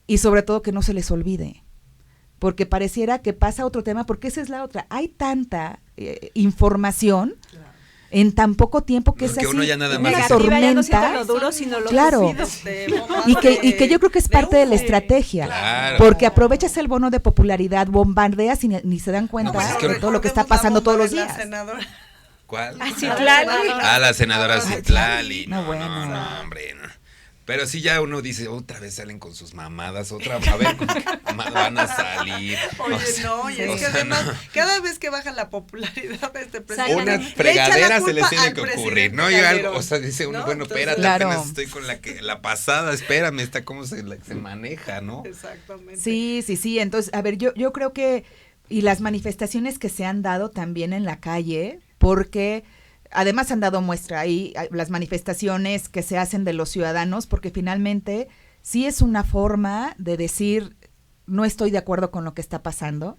y sobre todo que no se les olvide, porque pareciera que pasa otro tema, porque esa es la otra. Hay tanta información en tan poco tiempo que es así uno ya nada más una tormenta. Ya no siente lo duro, sino lo claro. Y que yo creo que es parte de la estrategia, porque aprovechas el bono de popularidad, bombardeas y ni se dan cuenta de todo lo que está pasando todos los días. ¿Cuál? Citlali. La senadora Citlali. No, bueno. No, hombre, no. Pero sí ya uno dice, otra vez salen con sus mamadas, a ver con qué van a salir. Oye, y es que además, cada vez que baja la popularidad de este presidente, una fregadera se les tiene que ocurrir, ¿no? Dice uno, bueno, espérate, claro. Apenas estoy con la pasada, espérame, cómo se maneja, ¿no? Exactamente. Sí, entonces, a ver, yo creo que, y las manifestaciones que se han dado también en la calle, porque además han dado muestra ahí las manifestaciones que se hacen de los ciudadanos, porque finalmente sí es una forma de decir no estoy de acuerdo con lo que está pasando,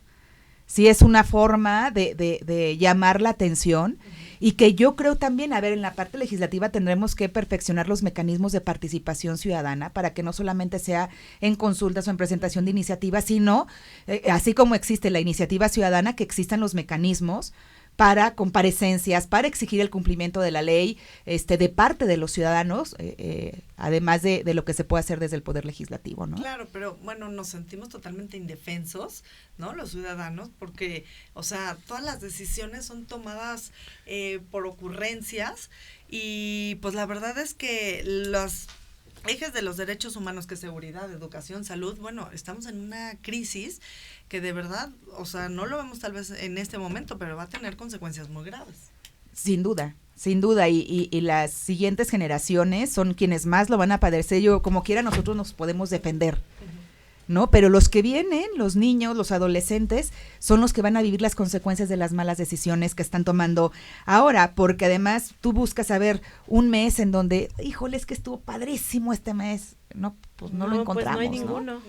sí es una forma de llamar la atención y que yo creo también, a ver, en la parte legislativa tendremos que perfeccionar los mecanismos de participación ciudadana para que no solamente sea en consultas o en presentación de iniciativas, sino así como existe la iniciativa ciudadana, que existan los mecanismos para comparecencias, para exigir el cumplimiento de la ley de parte de los ciudadanos, además de lo que se puede hacer desde el Poder Legislativo, ¿no? Claro, pero bueno, nos sentimos totalmente indefensos, ¿no? Los ciudadanos, porque, o sea, todas las decisiones son tomadas por ocurrencias y pues la verdad es que los ejes de los derechos humanos, que es seguridad, educación, salud, bueno, estamos en una crisis que de verdad, o sea, no lo vemos tal vez en este momento, pero va a tener consecuencias muy graves. Sin duda, y las siguientes generaciones son quienes más lo van a padecer. Yo, como quiera, nosotros nos podemos defender, ¿no? Pero los que vienen, los niños, los adolescentes, son los que van a vivir las consecuencias de las malas decisiones que están tomando ahora, porque además tú buscas saber un mes en donde, híjole, es que estuvo padrísimo este mes, no, pues no lo encontramos, pues no hay ninguno.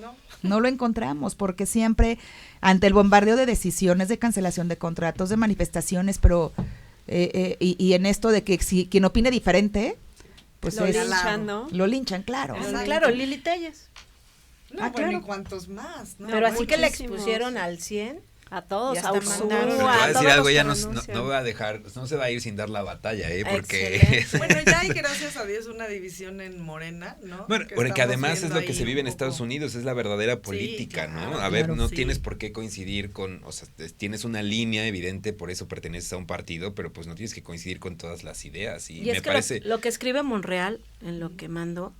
No lo encontramos, porque siempre ante el bombardeo de decisiones, de cancelación de contratos, de manifestaciones, pero y en esto de que si quien opine diferente, pues lo linchan, ¿no? Lo linchan, claro. Claro, Lili Telles. No, bueno, ¿y cuántos más? ¿No? Pero así que le expusieron al 100. A todos, a Ursúa, Pero te voy a decir algo, ya no va a dejar, no se va a ir sin dar la batalla, porque... Bueno, ya hay, gracias a Dios, una división en Morena, ¿no? Bueno, porque además es lo que se vive en Estados Unidos, es la verdadera política, claro, ¿no? A ver, no tienes por qué coincidir con, o sea, tienes una línea evidente, por eso perteneces a un partido, pero pues no tienes que coincidir con todas las ideas, y me parece... Lo que escribe Monreal, en lo que mando,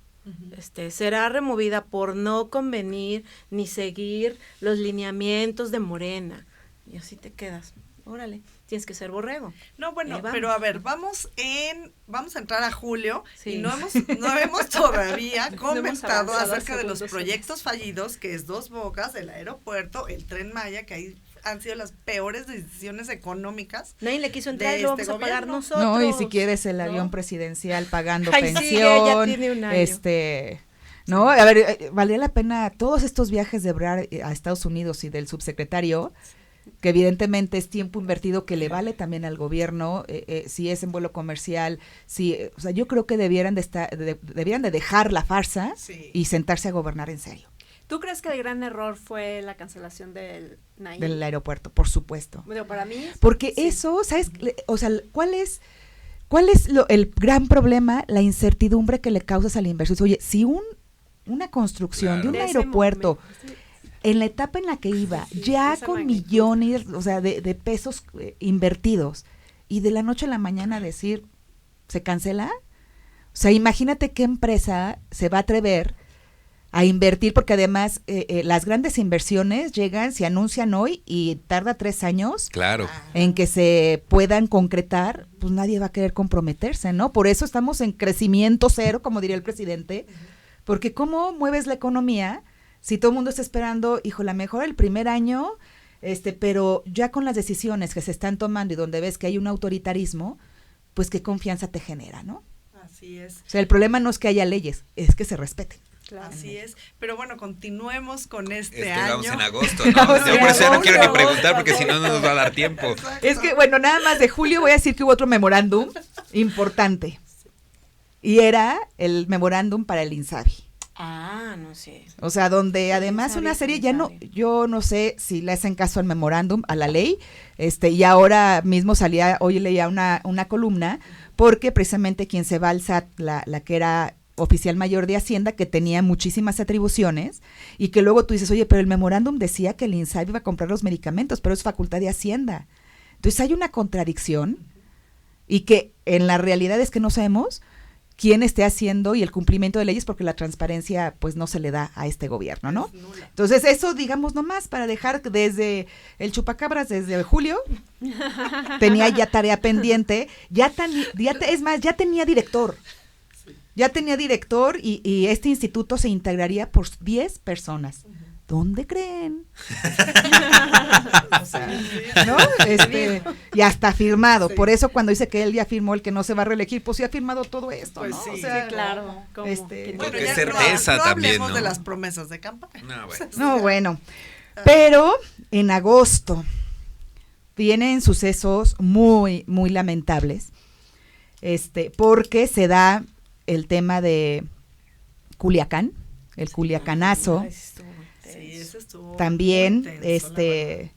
será removida por no convenir ni seguir los lineamientos de Morena. Y así te quedas. Órale, tienes que ser borrego. No, bueno, pero a ver, vamos a entrar a julio y no hemos todavía comentado acerca de los proyectos fallidos, que es Dos Bocas, el aeropuerto, el Tren Maya, que ahí han sido las peores decisiones económicas. Nadie le quiso entrar y lo vamos a pagar nosotros. No, y si quieres el avión presidencial pagando pensión. Sí, ya tiene un año. No, a ver, valdría la pena todos estos viajes de Ebrard a Estados Unidos y del subsecretario, que evidentemente es tiempo invertido que le vale también al gobierno, si es en vuelo comercial, o sea, yo creo que debieran de dejar la farsa y sentarse a gobernar en serio. ¿Tú crees que el gran error fue la cancelación del Naim? Del aeropuerto, por supuesto. Bueno, para mí. Porque eso, ¿sabes? O sea, ¿cuál es el gran problema? La incertidumbre que le causas a la inversión. Oye, si una construcción de un aeropuerto, en la etapa en la que iba, ya con millones, o sea, de pesos invertidos, y de la noche a la mañana decir, ¿se cancela? O sea, imagínate qué empresa se va a atrever a invertir, porque además las grandes inversiones llegan, se anuncian hoy y tarda 3 años en que se puedan concretar, pues nadie va a querer comprometerse, ¿no? Por eso estamos en crecimiento cero, como diría el presidente, porque ¿cómo mueves la economía si todo el mundo está esperando, híjole, mejor el primer año, pero ya con las decisiones que se están tomando y donde ves que hay un autoritarismo, pues qué confianza te genera, ¿no? Así es. O sea, el problema no es que haya leyes, es que se respeten. Claro. Así es, pero bueno, continuemos con este año. Vamos en agosto, ¿no? Yo por eso ya no quiero ni preguntar porque si no nos va a dar tiempo. Es que, bueno, nada más de julio voy a decir que hubo otro memorándum importante y era el memorándum para el INSABI. No sé. O sea, donde además una serie, yo no sé si le hacen caso al memorándum, a la ley, y ahora mismo hoy leía una columna, porque precisamente quien se va al SAT, la que era oficial mayor de Hacienda, que tenía muchísimas atribuciones, y que luego tú dices, oye, pero el memorándum decía que el INSABI iba a comprar los medicamentos, pero es facultad de Hacienda. Entonces hay una contradicción, y que en la realidad es que no sabemos quién esté haciendo y el cumplimiento de leyes, porque la transparencia pues no se le da a este gobierno, ¿no? Entonces eso, digamos, nomás para dejar desde el chupacabras, desde julio, tenía ya tarea pendiente, es más, ya tenía director. Ya tenía director y este instituto se integraría por 10 personas. ¿Dónde creen? O sea, ¿no? Y hasta firmado. Sí. Por eso cuando dice que él ya firmó el que no se va a reelegir, pues ya ha firmado todo esto, pues ¿no? Sí, o sea, sí, claro. Bueno, qué certeza también, ¿no? De las promesas de campaña. Bueno. Pero en agosto vienen sucesos muy, muy lamentables, porque se da el tema de Culiacán, el Culiacanazo. Sí, eso estuvo también, muy intenso,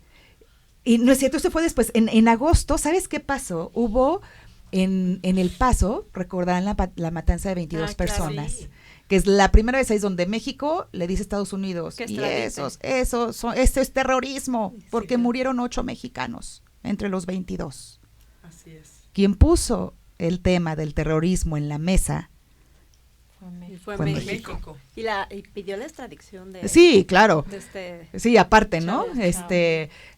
y no es cierto, esto fue después, en agosto, ¿sabes qué pasó? Hubo en El Paso, recordarán la matanza de 22 personas, sí. Que es la primera vez ahí donde México le dice a Estados Unidos, y esto es terrorismo, porque murieron 8 mexicanos entre los 22. Así es. Quien puso el tema del terrorismo en la mesa fue México. Y pidió la extradición de... Sí, claro. Sí, aparte, ¿no?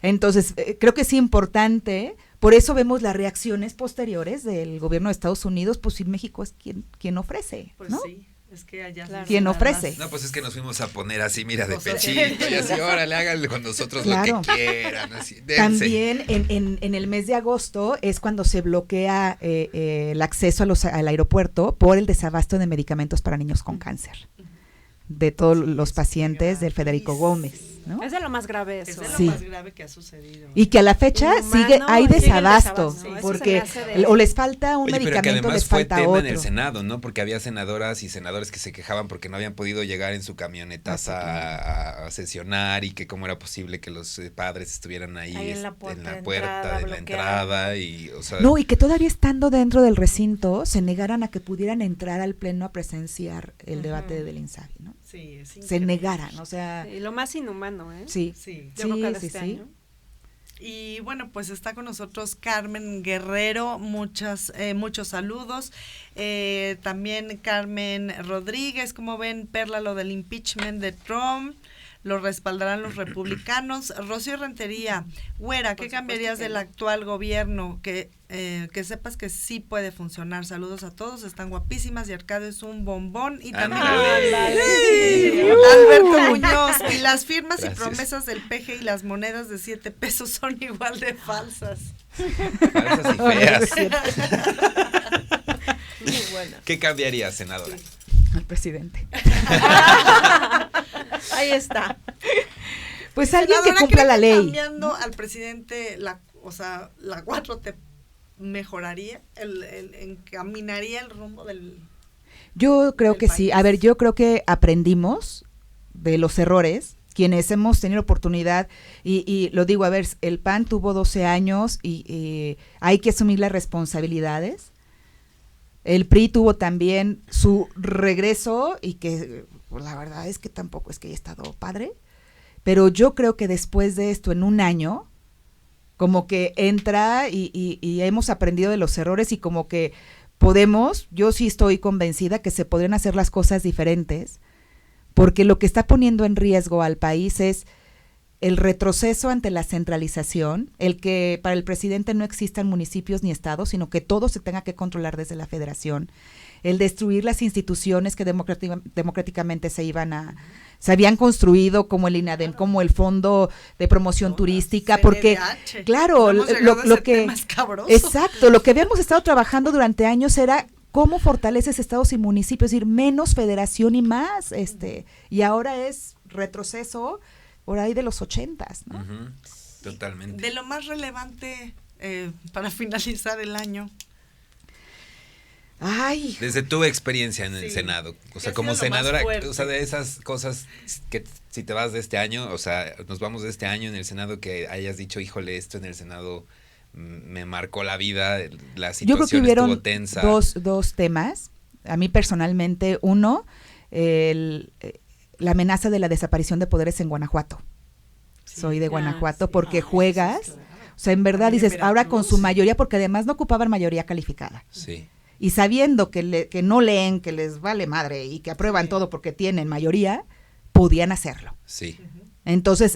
Entonces, creo que es importante, por eso vemos las reacciones posteriores del gobierno de Estados Unidos, pues si México es quien ofrece, pues ¿no? Sí. Es que allá quien ofrece. No, pues es que nos fuimos a poner así, mira, de pechito, y así, órale, háganle con nosotros lo que quieran, así, dense. También en el mes de agosto es cuando se bloquea el acceso al aeropuerto por el desabasto de medicamentos para niños con cáncer, de todos los pacientes del Federico Gómez, ¿no? Es de lo más grave eso. Es de lo más grave que ha sucedido. Y que a la fecha hay desabasto, porque o les falta un medicamento, pero que además les falta fue tema otro. en el Senado, ¿no? Porque había senadoras y senadores que se quejaban porque no habían podido llegar en su camionetaza a sesionar, y que cómo era posible que los padres estuvieran ahí en la puerta de la entrada, y, o sea... No, y que todavía estando dentro del recinto se negaran a que pudieran entrar al pleno a presenciar el debate del INSABI, ¿no? Sí, es increíble. Se negaran, o sea... Y lo más inhumano, ¿eh? Sí. Año. Y bueno, pues está con nosotros Carmen Guerrero, muchos saludos. También Carmen Rodríguez, como ven, Perla, lo del impeachment de Trump, lo respaldarán los republicanos. Rocío Rentería, güera, ¿qué cambiarías del actual gobierno? Que sepas que sí puede funcionar. Saludos a todos, están guapísimas y Arcadio es un bombón. Y también Alberto Muñoz, y las firmas y promesas del PG y las monedas de 7 pesos son igual de falsas. Falsas y feas. Muy buena. ¿Qué cambiarías, senadora? Al presidente. Ahí está. Pues alguien que cumpla la ley. Cambiando al presidente, la 4T mejoraría, encaminaría el rumbo del... Yo creo que país. Sí. A ver, yo creo que aprendimos de los errores, quienes hemos tenido oportunidad, y lo digo, a ver, el PAN tuvo 12 años y hay que asumir las responsabilidades. El PRI tuvo también su regreso y que pues, la verdad es que tampoco es que haya estado padre, pero yo creo que después de esto, en un año, como que entra y hemos aprendido de los errores y como que podemos, yo sí estoy convencida que se podrían hacer las cosas diferentes, porque lo que está poniendo en riesgo al país es el retroceso ante la centralización, el que para el presidente no existan municipios ni estados, sino que todo se tenga que controlar desde la federación, el destruir las instituciones que democráticamente se habían construido, como el INADEM, como el Fondo de Promoción Turística, porque claro, lo que exacto, lo que habíamos estado trabajando durante años era cómo fortaleces estados y municipios, es decir, menos federación y más, y ahora es retroceso por ahí de los 80s, ¿no? Uh-huh. Totalmente. De lo más relevante para finalizar el año. Ay. Desde tu experiencia en el Senado, o sea, como senadora, o sea, de esas cosas que si te vas de este año, o sea, nos vamos de este año en el Senado, que hayas dicho, híjole, esto en el Senado me marcó la vida, la situación. Yo creo que hubieron estuvo tensa. Dos temas, a mí personalmente, uno, la amenaza de la desaparición de poderes en Guanajuato. Sí, soy de Guanajuato porque juegas, o sea, en verdad dices, ahora con su mayoría, porque además no ocupaban mayoría calificada. Sí. Y sabiendo que no leen, que les vale madre y que aprueban todo porque tienen mayoría, podían hacerlo. Sí. Entonces,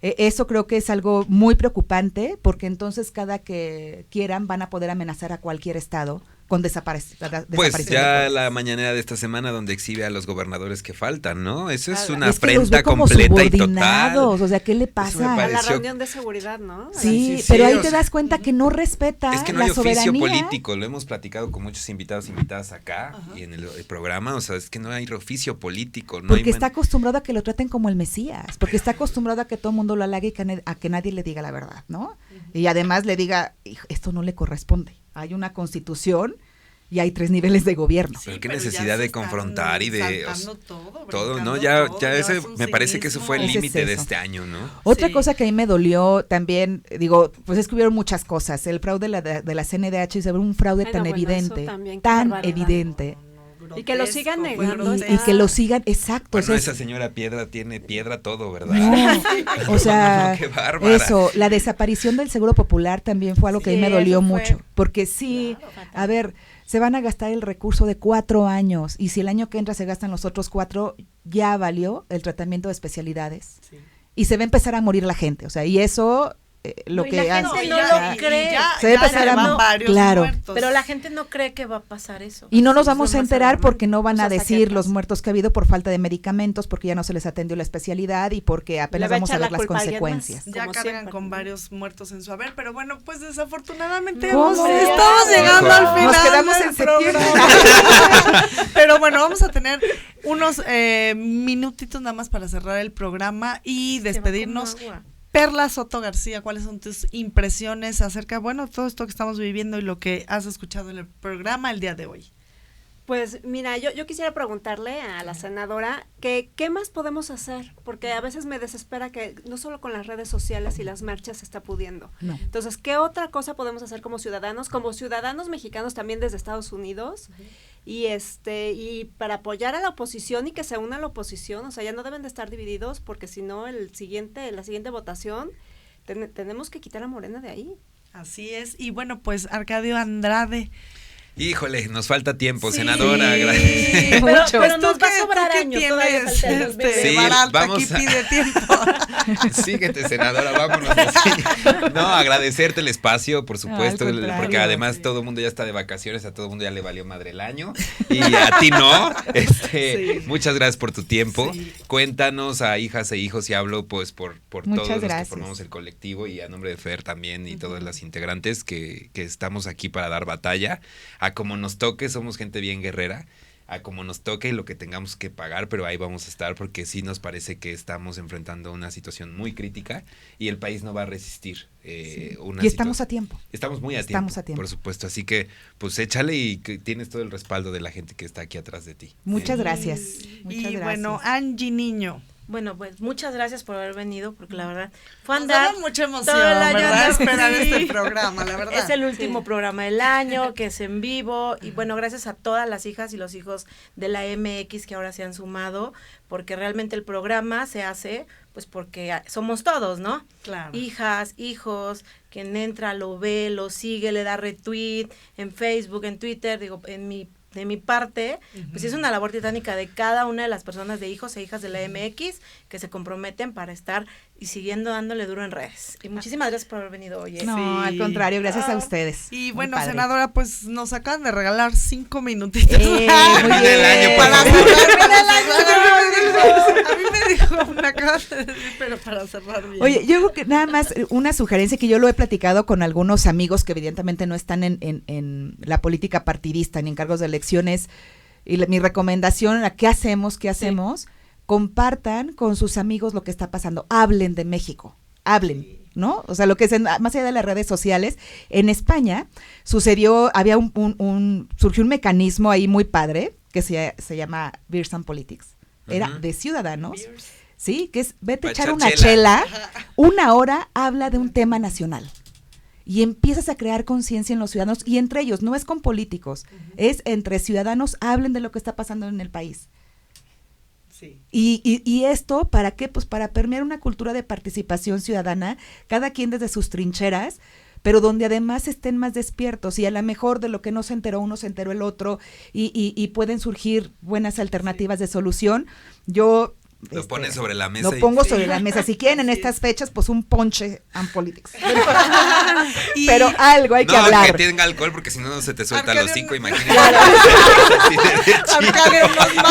eso creo que es algo muy preocupante, porque entonces cada que quieran van a poder amenazar a cualquier estado con desaparición. Pues ya la mañanera de esta semana donde exhibe a los gobernadores que faltan, ¿no? Eso es una afrenta completa y total. O sea, ¿qué le pasa? A la reunión de seguridad, ¿no? Sí, pero ahí te das cuenta que no respeta es que no la hay oficio soberanía político, lo hemos platicado con muchos invitados, invitadas acá. Ajá. Y en el programa, o sea, es que no hay oficio político. No porque está acostumbrado a que lo traten como el Mesías, porque está acostumbrado a que todo el mundo lo halague y a que nadie le diga la verdad, ¿no? Y además le diga, esto no le corresponde. Hay una constitución y hay 3 niveles de gobierno. Pero qué necesidad de confrontar y de todo, ¿no? Ya ese me parece que eso fue el límite de este año, ¿no? Otra cosa que a mí me dolió también, digo, pues es que hubieron muchas cosas. El fraude de la CNDH es un fraude tan evidente, tan evidente. Y que lo sigan negando. Y que lo sigan, exacto. Bueno, o sea, esa señora Piedra tiene piedra todo, ¿verdad? No, o sea, qué bárbara. Eso, la desaparición del Seguro Popular también fue algo que a mí me dolió mucho. Porque sí, claro, a ver, se van a gastar el recurso de 4 años, y si el año que entra se gastan los otros 4, ya valió el tratamiento de especialidades. Sí. Y se va a empezar a morir la gente, o sea, y eso... lo que la gente no lo cree. Se debe pasar a varios claro. muertos. Pero la gente no cree que va a pasar eso. Y no nos vamos a enterar porque no van a decir los muertos que ha habido por falta de medicamentos, porque ya no se les atendió la especialidad y porque apenas vamos a ver las consecuencias. Ya cargan con varios muertos en su haber, pero bueno, pues desafortunadamente estamos llegando al final. Nos quedamos en septiembre. Pero bueno, vamos a tener unos minutitos nada más para cerrar el programa y despedirnos. Perla Soto García, ¿cuáles son tus impresiones acerca, bueno, todo esto que estamos viviendo y lo que has escuchado en el programa el día de hoy? Pues mira, yo quisiera preguntarle a la senadora que qué más podemos hacer, porque a veces me desespera que no solo con las redes sociales y las marchas se está pudiendo. No. Entonces, ¿qué otra cosa podemos hacer como ciudadanos mexicanos también desde Estados Unidos? Y para apoyar a la oposición y que se una a la oposición, o sea, ya no deben de estar divididos, porque si no la siguiente votación tenemos que quitar a Morena de ahí. Así es, y bueno, pues Arcadio Andrade. Híjole, nos falta tiempo, senadora. Pero nos va a sobrar años. Sí, vamos a... pide tiempo. Síguete, senadora, vámonos. No, agradecerte el espacio, por supuesto, porque además todo el mundo ya está de vacaciones, a todo el mundo ya le valió madre el año, y a ti no. Muchas gracias por tu tiempo. Sí. Cuéntanos a hijas e hijos, y hablo pues por todos los que formamos el colectivo, y a nombre de Fer también, y todas las integrantes que estamos aquí para dar batalla. A como nos toque, somos gente bien guerrera. a como nos toque y lo que tengamos que pagar, pero ahí vamos a estar porque sí nos parece que estamos enfrentando una situación muy crítica y el país no va a resistir. Y estamos a tiempo. Estamos muy a tiempo, por supuesto. Así que, pues échale y que tienes todo el respaldo de la gente que está aquí atrás de ti. Muchas gracias. Muchas gracias. Bueno, Angie Niño. Bueno, pues muchas gracias por haber venido, porque la verdad fue andar nos da mucha emoción, ¿verdad? Esperar este programa, la verdad. Es el último programa del año, que es en vivo, y bueno, gracias a todas las hijas y los hijos de la MX que ahora se han sumado, porque realmente el programa se hace, pues porque somos todos, ¿no? Claro. Hijas, hijos, quien entra, lo ve, lo sigue, le da retweet en Facebook, en Twitter, digo, de mi parte, pues es una labor titánica de cada una de las personas de hijos e hijas de la MX que se comprometen para estar y siguiendo dándole duro en redes. Y muchísimas gracias por haber venido hoy. No, al contrario, gracias a ustedes. Y bueno, senadora, pues nos acaban de regalar 5 minutitos. Muy bien. Para cerrar el año. A mí me dijo, me acaban de decir, pero para cerrar bien. Oye, yo creo que nada más una sugerencia que yo lo he platicado con algunos amigos que evidentemente no están en la política partidista ni en cargos de elecciones, y mi recomendación a qué hacemos, compartan con sus amigos lo que está pasando, hablen de México, hablen, ¿no? O sea, lo que es más allá de las redes sociales, en España había surgió un mecanismo ahí muy padre que se llama Beers and Politics, era de ciudadanos, ¿sí? Que es, vete a echar una chela, 1 hora, habla de un tema nacional. Y empiezas a crear conciencia en los ciudadanos, y entre ellos, no es con políticos, es entre ciudadanos, hablen de lo que está pasando en el país. Sí. Y esto, ¿para qué? Pues para permear una cultura de participación ciudadana, cada quien desde sus trincheras, pero donde además estén más despiertos, y a lo mejor de lo que no se enteró uno, se enteró el otro, y pueden surgir buenas alternativas de solución. Yo... Lo pones sobre la mesa. Lo pongo sobre la mesa. Si quieren en estas fechas, pues un ponche and politics. Pero algo hay que hablar. No, que tenga alcohol, porque si no se te suelta los 5, imagínate.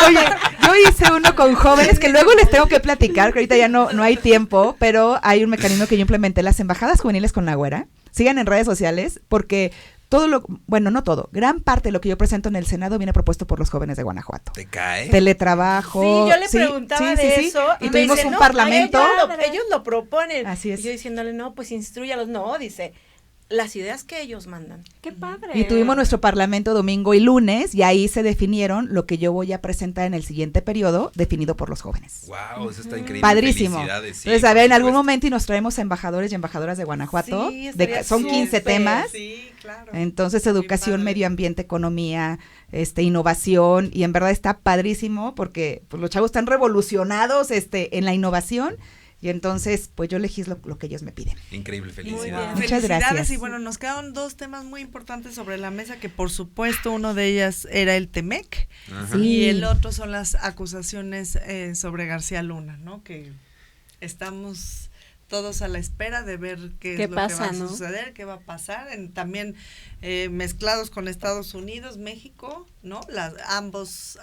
Oye, yo hice uno con jóvenes que luego les tengo que platicar, que ahorita ya no hay tiempo, pero hay un mecanismo que yo implementé, las embajadas juveniles con la güera. Sigan en redes sociales, porque no todo, gran parte de lo que yo presento en el Senado viene propuesto por los jóvenes de Guanajuato. ¿Te cae? Teletrabajo. Sí, yo le preguntaba de eso. Y tuvimos un parlamento. Ellos lo proponen. Así es. Y yo diciéndole, no, pues instrúyalos. No, dice, las ideas que ellos mandan. ¡Qué padre! Y tuvimos nuestro parlamento domingo y lunes, y ahí se definieron lo que yo voy a presentar en el siguiente periodo, definido por los jóvenes. ¡Wow! Eso está increíble. Padrísimo. Sí, entonces, a ver, en algún momento y nos traemos embajadores y embajadoras de Guanajuato. Sí, son 15 temas. Sí, claro. Entonces, educación, medio ambiente, economía, innovación, y en verdad está padrísimo porque pues, los chavos están revolucionados en la innovación. Y entonces, pues yo legislo lo que ellos me piden. Increíble, felicidades. Muchas gracias. Y bueno, nos quedaron 2 temas muy importantes sobre la mesa, que por supuesto uno de ellas era el TEMEC, y el otro son las acusaciones sobre García Luna, ¿no? Que estamos todos a la espera de ver qué es lo que va a suceder, qué va a pasar, también mezclados con Estados Unidos, México, ¿no? Ambos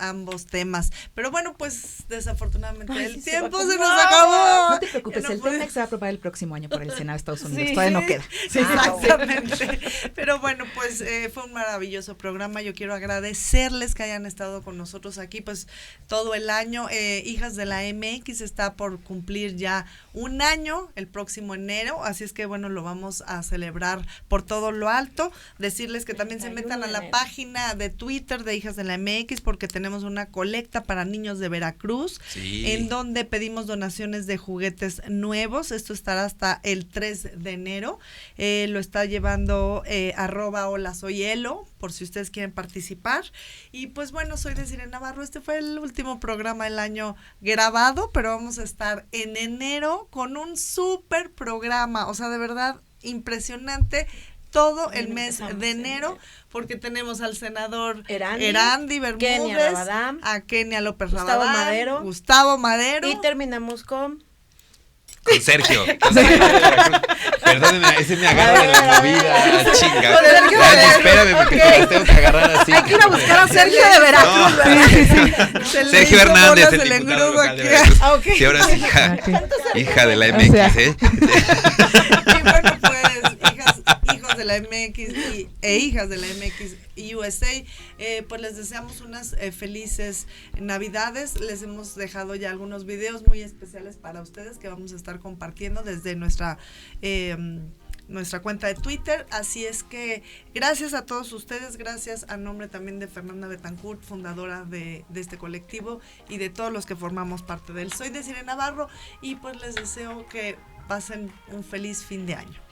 temas. Pero bueno, pues desafortunadamente el tiempo se nos acabó. No te preocupes, el TEMEC se va a aprobar el próximo año por el Senado de Estados Unidos, Sí, todavía no queda. Sí, exactamente. Pero bueno, pues fue un maravilloso programa. Yo quiero agradecerles que hayan estado con nosotros aquí pues todo el año. Hijas de la MX está por cumplir ya 1 año el próximo enero, así es que bueno, lo vamos a celebrar por todo lo alto. Decirles que también se metan a la página de Twitter de Hijas de la MX, porque tenemos una colecta para niños de Veracruz, en donde pedimos donaciones de juguetes nuevos. Esto estará hasta el 3 de enero. Lo está llevando @holasoyelo, por si ustedes quieren participar. Y pues bueno, soy Desiree Navarro. Este fue el último programa del año grabado, pero vamos a estar en enero con un súper programa, o sea, de verdad impresionante, todo el mes de enero, porque tenemos al senador Erandi Bermúdez, a Kenia López Rabadán, Gustavo Madero, y terminamos con Sergio. Perdóneme, ese me agarra de la movida, chinga. Espérame, porque te tengo que agarrar así. Hay que ir a buscar a Sergio de Veracruz. Sergio Hernández, el diputado local de Veracruz. Sí, ahora es hija de la MX, Y bueno, pues, hijos de la MX e hijas de la MX USA, pues les deseamos unas felices Navidades. Les hemos dejado ya algunos videos muy especiales para ustedes que vamos a estar compartiendo desde nuestra cuenta de Twitter, así es que gracias a todos ustedes, gracias a nombre también de Fernanda Betancourt, fundadora de este colectivo, y de todos los que formamos parte de él. Soy Desiree Navarro y pues les deseo que pasen un feliz fin de año.